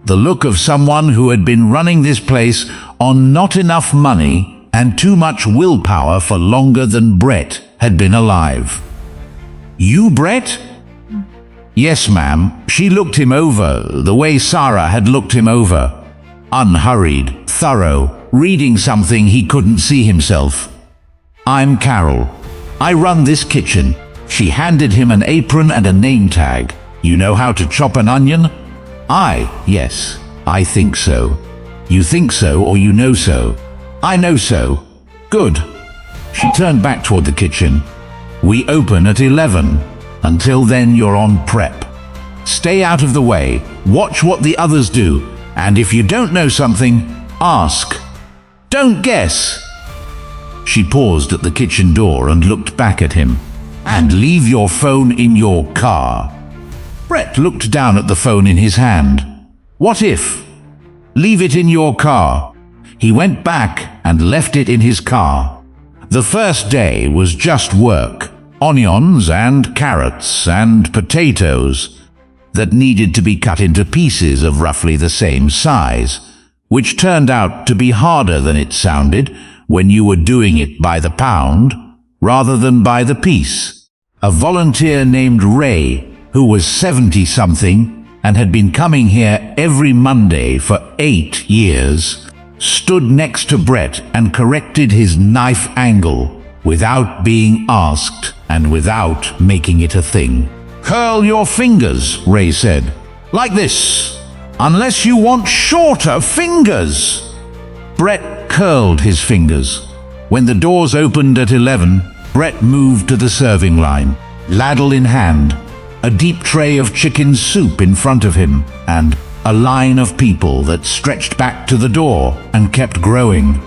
The look of someone who had been running this place on not enough money and too much willpower for longer than Brett had been alive. "You, Brett?" "Yes, ma'am." She looked him over, the way Sara had looked him over. Unhurried, thorough, reading something he couldn't see himself. "I'm Carol. I run this kitchen." She handed him an apron and a name tag. "You know how to chop an onion?" Yes, I think so." You think so or you know so? I know so. Good. She turned back toward the kitchen. We open at 11. Until then, you're on prep. Stay out of the way, watch what the others do, and if you don't know something, ask. Don't guess. She paused at the kitchen door and looked back at him. And leave your phone in your car. Brett looked down at the phone in his hand. What if? Leave it in your car. He went back and left it in his car. The first day was just work. Onions and carrots and potatoes that needed to be cut into pieces of roughly the same size, which turned out to be harder than it sounded when you were doing it by the pound rather than by the piece. A volunteer named Ray, who was 70-something and had been coming here every Monday for 8 years, stood next to Brett and corrected his knife angle without being asked and without making it a thing. Curl your fingers, Ray said. Like this. Unless you want shorter fingers. Brett curled his fingers. When the doors opened at 11, Brett moved to the serving line, ladle in hand, a deep tray of chicken soup in front of him, and a line of people that stretched back to the door and kept growing.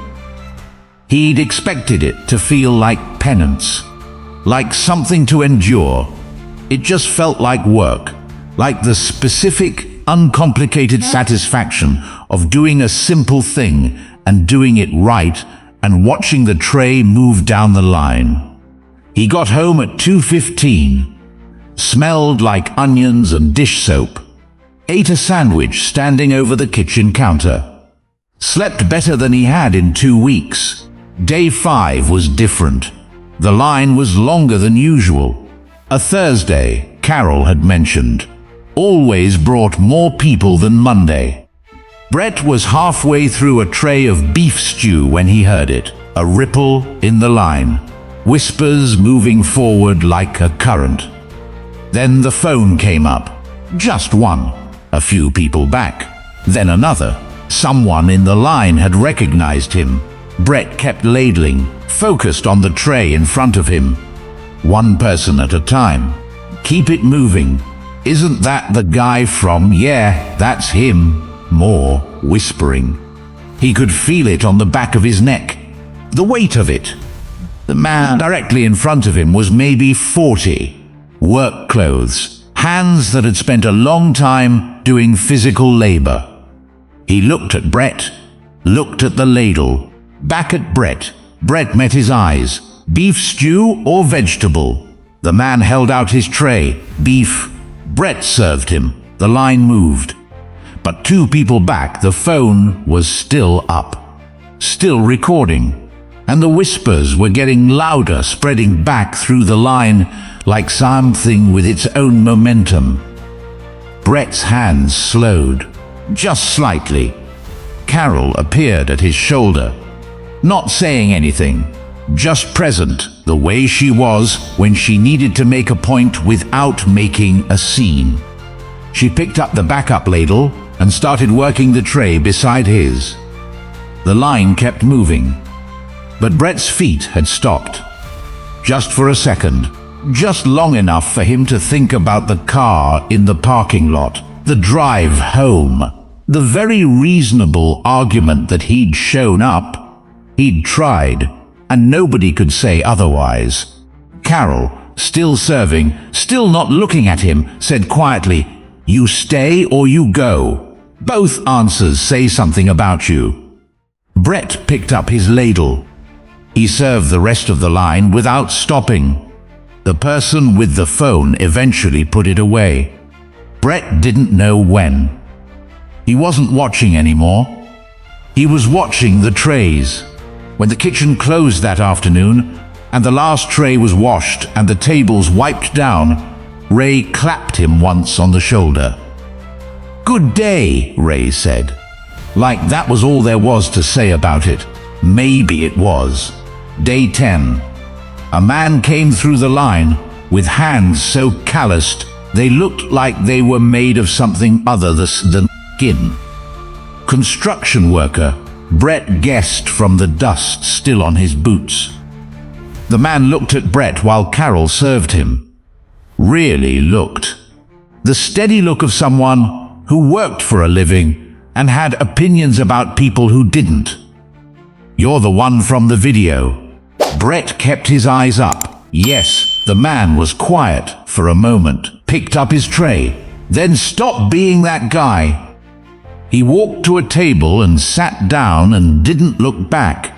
He'd expected it to feel like penance, like something to endure. It just felt like work, like the specific, uncomplicated satisfaction of doing a simple thing and doing it right and watching the tray move down the line. He got home at 2:15, smelled like onions and dish soap, ate a sandwich standing over the kitchen counter, slept better than he had in 2 weeks. Day 5 was different. The line was longer than usual. A Thursday, Carol had mentioned, always brought more people than Monday. Brett was halfway through a tray of beef stew when he heard it, a ripple in the line, whispers moving forward like a current. Then the phone came up. Just one. A few people back. Then another. Someone in the line had recognized him. Brett kept ladling, focused on the tray in front of him. One person at a time. Keep it moving. Isn't that the guy from... Yeah, that's him. More, whispering. He could feel it on the back of his neck. The weight of it. The man directly in front of him was maybe 40. Work clothes. Hands that had spent a long time doing physical labor. He looked at Brett. Looked at the ladle. Back at Brett. Brett met his eyes. Beef stew or vegetable? The man held out his tray. Beef. Brett served him. The line moved. But 2 people back, the phone was still up. Still recording. And the whispers were getting louder, spreading back through the line like something with its own momentum. Brett's hands slowed. Just slightly. Carol appeared at his shoulder. Not saying anything. Just present, the way she was when she needed to make a point without making a scene. She picked up the backup ladle and started working the tray beside his. The line kept moving, but Brett's feet had stopped. Just for a second, just long enough for him to think about the car in the parking lot, the drive home, the very reasonable argument that he'd shown up. He'd tried, and nobody could say otherwise. Carol, still serving, still not looking at him, said quietly, "You stay or you go. Both answers say something about you." Brett picked up his ladle. He served the rest of the line without stopping. The person with the phone eventually put it away. Brett didn't know when. He wasn't watching anymore. He was watching the trays. When the kitchen closed that afternoon, and the last tray was washed and the tables wiped down, Ray clapped him once on the shoulder. "Good day," Ray said. Like that was all there was to say about it. Maybe it was. Day 10. A man came through the line with hands so calloused they looked like they were made of something other than skin. Construction worker, Brett guessed from the dust still on his boots. The man looked at Brett while Carol served him. Really looked. The steady look of someone who worked for a living and had opinions about people who didn't. "You're the one from the video." Brett kept his eyes up. Yes, the man was quiet for a moment, picked up his tray, then stopped being that guy. He walked to a table and sat down and didn't look back.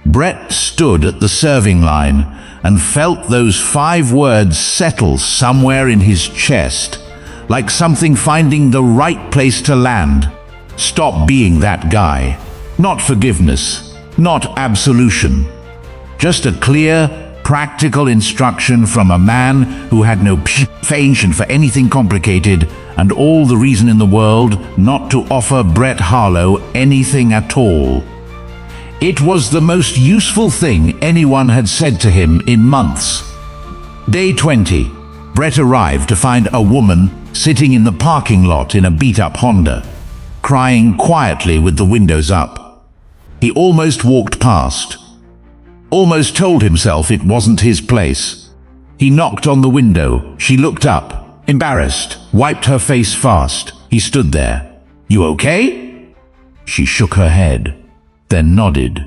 Brett stood at the serving line and felt those 5 words settle somewhere in his chest, like something finding the right place to land. Stop being that guy. Not forgiveness, not absolution. Just a clear, practical instruction from a man who had no patience for anything complicated and all the reason in the world not to offer Brett Harlow anything at all. It was the most useful thing anyone had said to him in months. Day 20. Brett arrived to find a woman sitting in the parking lot in a beat-up Honda, crying quietly with the windows up. He almost walked past. Almost told himself it wasn't his place. He knocked on the window. She looked up, embarrassed, wiped her face fast. He stood there. "You okay?" She shook her head, then nodded,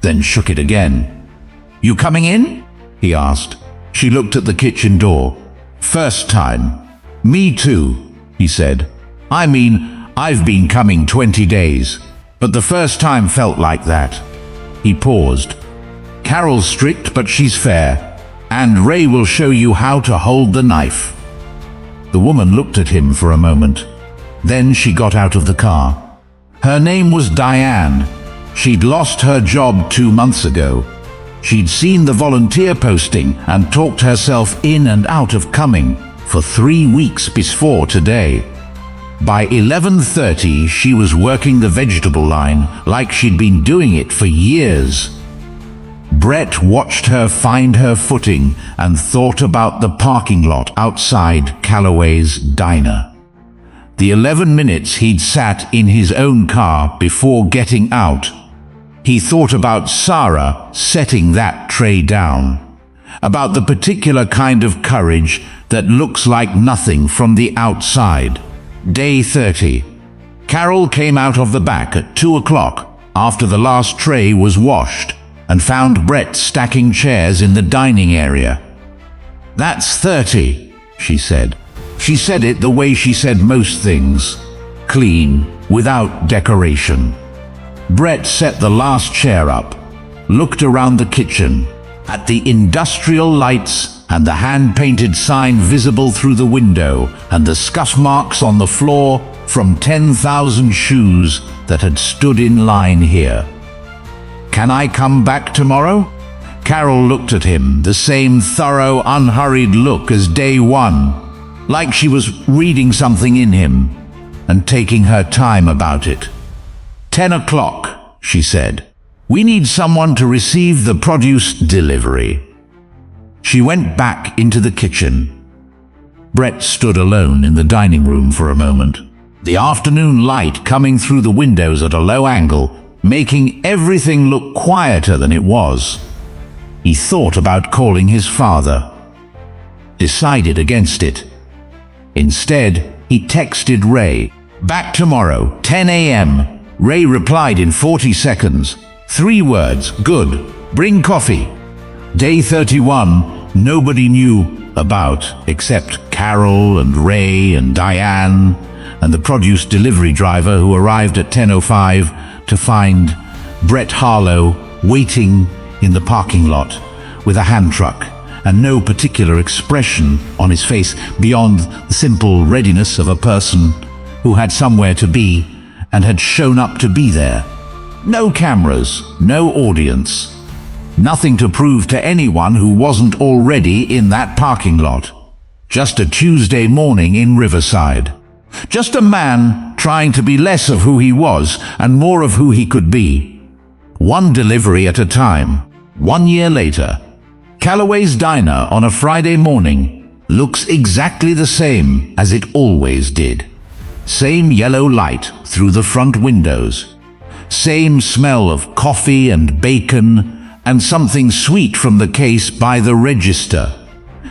then shook it again. "You coming in?" he asked. She looked at the kitchen door. "First time." "Me too," he said. "I mean, I've been coming 20 days, but the first time felt like that." He paused. "Carol's strict, but she's fair, and Ray will show you how to hold the knife." The woman looked at him for a moment. Then she got out of the car. Her name was Diane. She'd lost her job 2 months ago. She'd seen the volunteer posting and talked herself in and out of coming for 3 weeks before today. By 11:30, she was working the vegetable line like she'd been doing it for years. Brett watched her find her footing and thought about the parking lot outside Calloway's diner. The 11 minutes he'd sat in his own car before getting out. He thought about Sara setting that tray down, about the particular kind of courage that looks like nothing from the outside. Day 30. Carol came out of the back at 2 o'clock after the last tray was washed and found Brett stacking chairs in the dining area. "That's 30, she said. She said it the way she said most things, clean, without decoration. Brett set the last chair up, looked around the kitchen, at the industrial lights and the hand-painted sign visible through the window and the scuff marks on the floor from 10,000 shoes that had stood in line here. "Can I come back tomorrow?" Carol looked at him, the same thorough, unhurried look as day 1, like she was reading something in him and taking her time about it. 10 o'clock, she said. "We need someone to receive the produce delivery." She went back into the kitchen. Brett stood alone in the dining room for a moment, the afternoon light coming through the windows at a low angle, making everything look quieter than it was. He thought about calling his father. Decided against it. Instead, he texted Ray. "Back tomorrow, 10 a.m. Ray replied in 40 seconds. 3 words, "Good. Bring coffee." Day 31, nobody knew about except Carol and Ray and Diane and the produce delivery driver who arrived at 10:05 to find Brett Harlow waiting in the parking lot with a hand truck and no particular expression on his face beyond the simple readiness of a person who had somewhere to be and had shown up to be there. No cameras, no audience. Nothing to prove to anyone who wasn't already in that parking lot. Just a Tuesday morning in Riverside. Just a man trying to be less of who he was and more of who he could be. One delivery at a time. 1 year later. Calloway's Diner on a Friday morning looks exactly the same as it always did. Same yellow light through the front windows. Same smell of coffee and bacon and something sweet from the case by the register.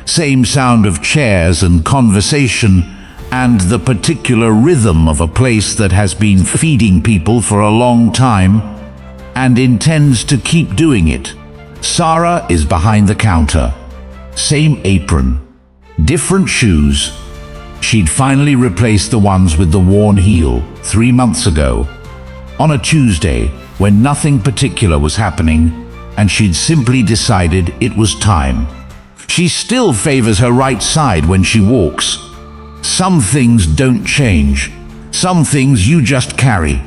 Same sound of chairs and conversation, and the particular rhythm of a place that has been feeding people for a long time and intends to keep doing it. Sara is behind the counter. Same apron. Different shoes. She'd finally replaced the ones with the worn heel 3 months ago, on a Tuesday when nothing particular was happening, and she'd simply decided it was time. She still favors her right side when she walks. Some things don't change. Some things you just carry.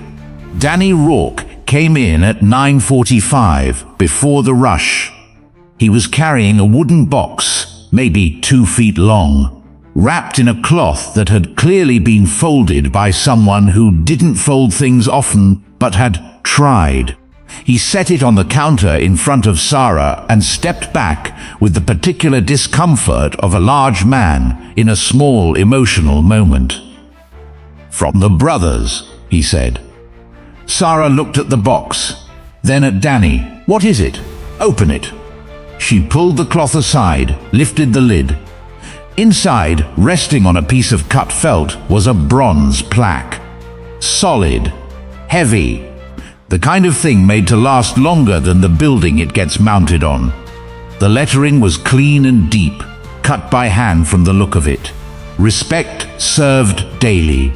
Danny Rourke came in at 9:45 before the rush. He was carrying a wooden box, maybe 2 feet long, wrapped in a cloth that had clearly been folded by someone who didn't fold things often but had tried. He set it on the counter in front of Sara and stepped back with the particular discomfort of a large man in a small emotional moment. "From the brothers," he said. Sara looked at the box, then at Danny. "What is it? Open it." She pulled the cloth aside, lifted the lid. Inside, resting on a piece of cut felt, was a bronze plaque. Solid. Heavy. The kind of thing made to last longer than the building it gets mounted on. The lettering was clean and deep, cut by hand from the look of it. Respect served daily.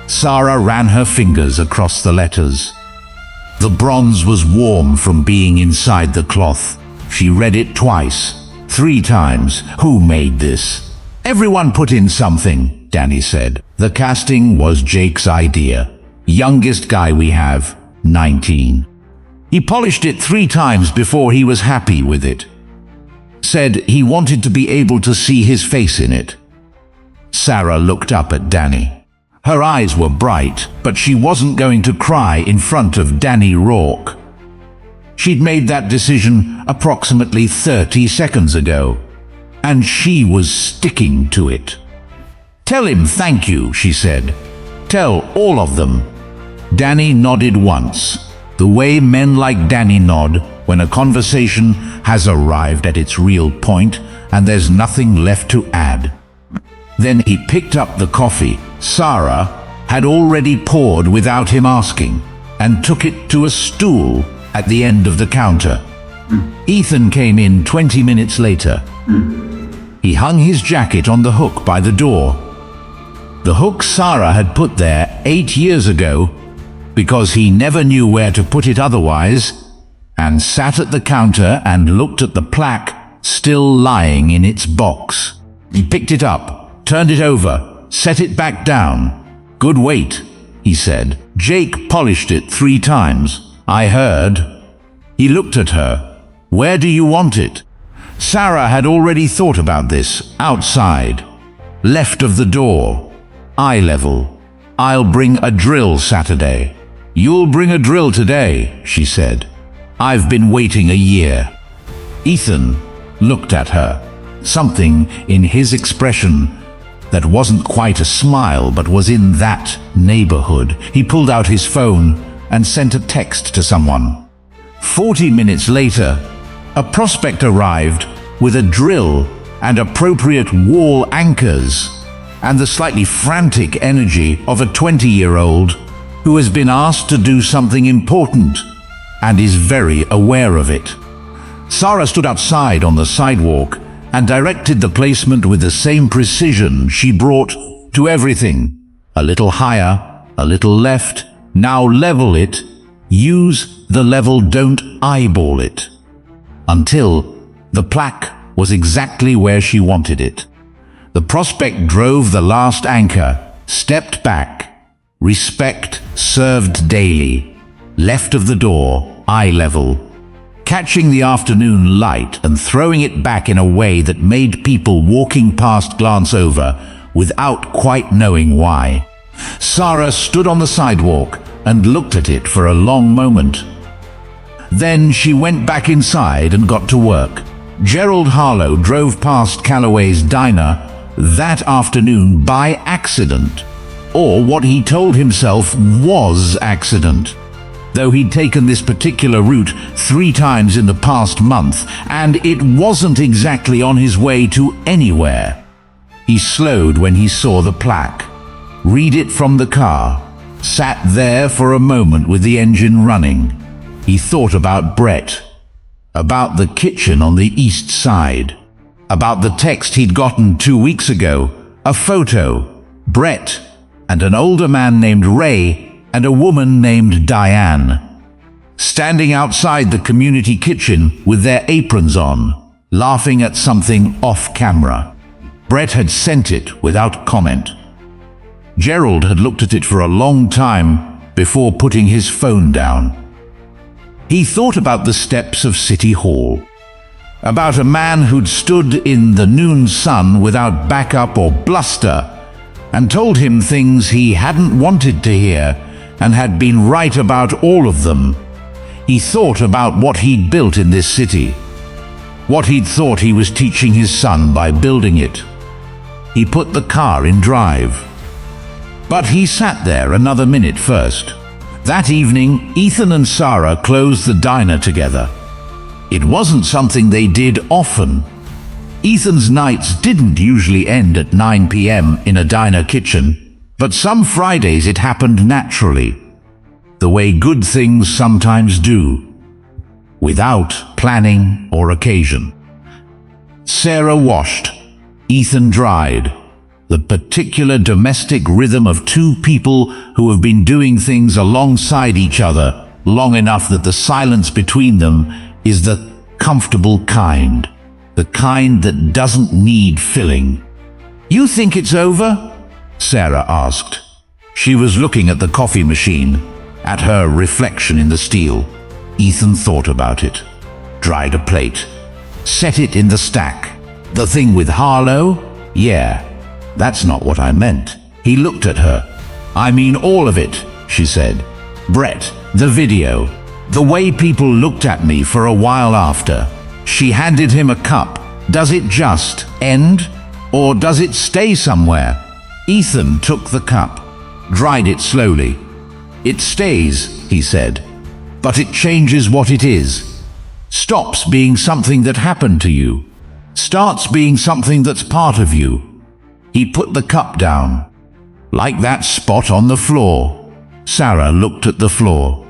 Sara ran her fingers across the letters. The bronze was warm from being inside the cloth. She read it twice, 3 times. Who made this? "Everyone put in something," Danny said. "The casting was Jake's idea. Youngest guy we have, 19. He polished it 3 times before he was happy with it. Said he wanted to be able to see his face in it." Sara looked up at Danny. Her eyes were bright, but she wasn't going to cry in front of Danny Rourke. She'd made that decision approximately 30 seconds ago, and she was sticking to it. "Tell him thank you," she said. "Tell all of them." Danny nodded once, the way men like Danny nod when a conversation has arrived at its real point and there's nothing left to add. Then he picked up the coffee Sara had already poured without him asking and took it to a stool at the end of the counter. Ethan came in 20 minutes later. He hung his jacket on the hook by the door. The hook Sara had put there 8 years ago because he never knew where to put it otherwise, and sat at the counter and looked at the plaque still lying in its box. He picked it up, turned it over, set it back down. "Good weight," he said. "Jake polished it 3 times. I heard." He looked at her. "Where do you want it?" Sara had already thought about this. "Outside. Left of the door. Eye level. I'll bring a drill Saturday." "You'll bring a drill today," she said. "I've been waiting a year." Ethan looked at her. Something in his expression that wasn't quite a smile but was in that neighborhood. He pulled out his phone and sent a text to someone. 40 minutes later, a prospect arrived with a drill and appropriate wall anchors and the slightly frantic energy of a 20-year-old who has been asked to do something important and is very aware of it. Sara stood outside on the sidewalk and directed the placement with the same precision she brought to everything. A little higher, a little left, now level it, use the level, don't eyeball it. Until the plaque was exactly where she wanted it. The prospect drove the last anchor, stepped back. Respect served daily. Left of the door, eye level. Catching the afternoon light and throwing it back in a way that made people walking past glance over without quite knowing why. Sara stood on the sidewalk and looked at it for a long moment. Then she went back inside and got to work. Gerald Harlow drove past Calloway's diner that afternoon by accident. or what he told himself was accident. Though he'd taken this particular route 3 times in the past month, and it wasn't exactly on his way to anywhere. He slowed when he saw the plaque. Read it from the car. Sat there for a moment with the engine running. He thought about Brett, about the kitchen on the east side, about the text he'd gotten 2 weeks ago, a photo, Brett, and an older man named Ray, and a woman named Diane, standing outside the community kitchen with their aprons on, laughing at something off camera. Brett had sent it without comment. Gerald had looked at it for a long time before putting his phone down. He thought about the steps of City Hall, about a man who'd stood in the noon sun without backup or bluster and told him things he hadn't wanted to hear and had been right about all of them. He thought about what he'd built in this city, what he'd thought he was teaching his son by building it. He put the car in drive. But he sat there another minute first. That evening, Ethan and Sara closed the diner together. It wasn't something they did often. Ethan's nights didn't usually end at 9 p.m. in a diner kitchen, but some Fridays it happened naturally, the way good things sometimes do, without planning or occasion. Sara washed, Ethan dried, the particular domestic rhythm of 2 people who have been doing things alongside each other long enough that the silence between them is the comfortable kind, the kind that doesn't need filling. "You think it's over?" Sara asked. She was looking at the coffee machine, at her reflection in the steel. Ethan thought about it, dried a plate, set it in the stack. "The thing with Harlow? Yeah, that's not what I meant." He looked at her. "I mean all of it," she said. "Brett, the video, the way people looked at me for a while after." She handed him a cup. "Does it just end? Or does it stay somewhere?" Ethan took the cup, dried it slowly. "It stays," he said, "but it changes what it is. Stops being something that happened to you. Starts being something that's part of you." He put the cup down. "Like that spot on the floor." Sara looked at the floor,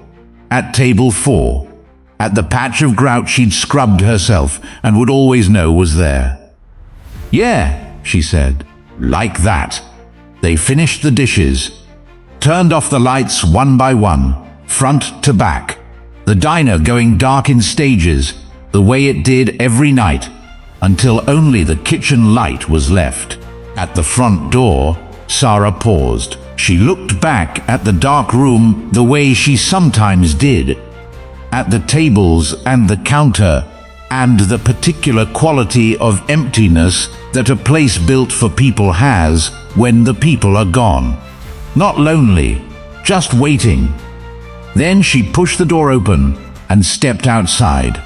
at table 4, at the patch of grout she'd scrubbed herself and would always know was there. "Yeah," she said, "like that." They finished the dishes, turned off the lights one by one, front to back, the diner going dark in stages, the way it did every night, until only the kitchen light was left. At the front door, Sara paused. She looked back at the dark room the way she sometimes did, at the tables and the counter, and the particular quality of emptiness that a place built for people has when the people are gone. Not lonely, just waiting. Then she pushed the door open and stepped outside.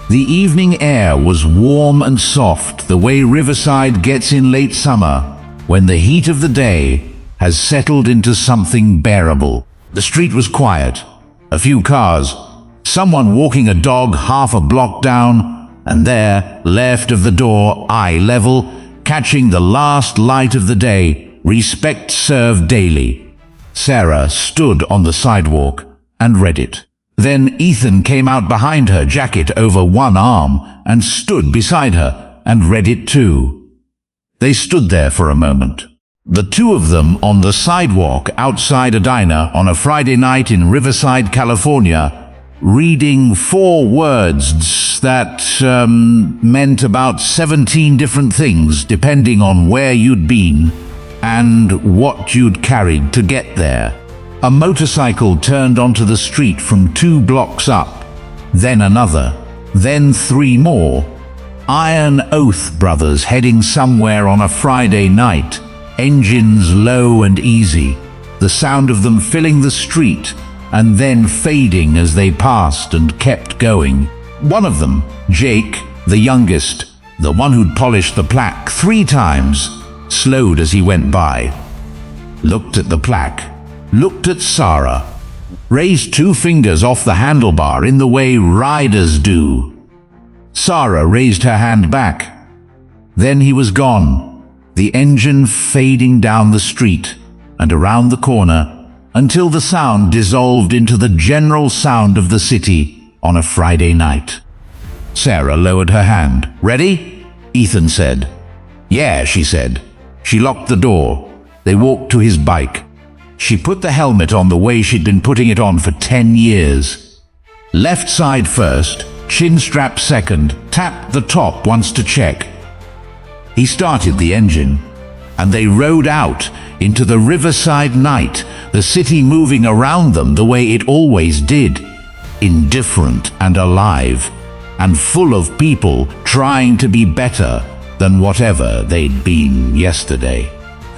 The evening air was warm and soft, the way Riverside gets in late summer, when the heat of the day has settled into something bearable. The street was quiet. A few cars, someone walking a dog half a block down, and there, left of the door, eye level, catching the last light of the day, respect served daily. Sara stood on the sidewalk and read it. Then Ethan came out behind her, jacket over one arm, and stood beside her and read it too. They stood there for a moment, the 2 of them on the sidewalk outside a diner on a Friday night in Riverside, California, reading 4 words that meant about 17 different things depending on where you'd been and what you'd carried to get there. A motorcycle turned onto the street from 2 blocks up, then another, then 3 more. Iron Oath brothers heading somewhere on a Friday night, engines low and easy, the sound of them filling the street and then fading as they passed and kept going. One of them, Jake, the youngest, the one who'd polished the plaque 3 times, slowed as he went by. looked at the plaque, looked at Sara, raised 2 fingers off the handlebar in the way riders do. Sara raised her hand back. Then he was gone, the engine fading down the street and around the corner until the sound dissolved into the general sound of the city on a Friday night. Sara lowered her hand. "Ready?" Ethan said. "Yeah," she said. She locked the door. They walked to his bike. She put the helmet on the way she'd been putting it on for 10 years. Left side first, chin strap second, tapped the top once to check. He started the engine, and they rode out into the riverside night, the city moving around them the way it always did, indifferent and alive, and full of people trying to be better than whatever they'd been yesterday.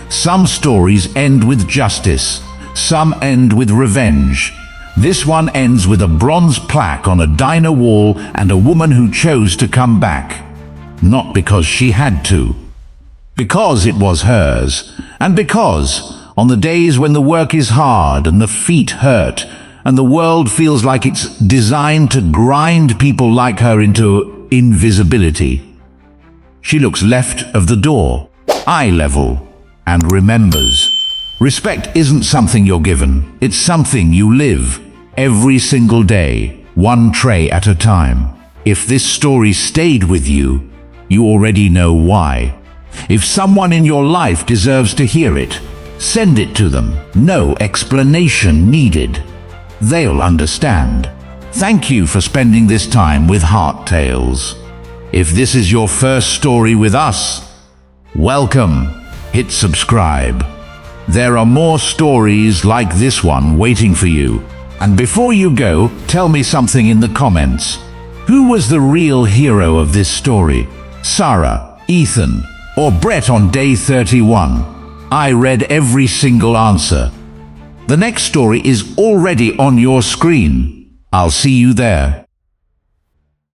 Some stories end with justice, some end with revenge. This one ends with a bronze plaque on a diner wall and a woman who chose to come back. Not because she had to, because it was hers, and because, on the days when the work is hard and the feet hurt, and the world feels like it's designed to grind people like her into invisibility, she looks left of the door, eye level, and remembers. Respect isn't something you're given, it's something you live, every single day, one tray at a time. If this story stayed with you, you already know why. If someone in your life deserves to hear it, send it to them. No explanation needed. They'll understand. Thank you for spending this time with Heart Tales. If this is your first story with us, welcome. Hit subscribe. There are more stories like this one waiting for you. And before you go, tell me something in the comments. Who was the real hero of this story? Sara, Ethan, or Brett on day 31? I read every single answer. The next story is already on your screen. I'll see you there.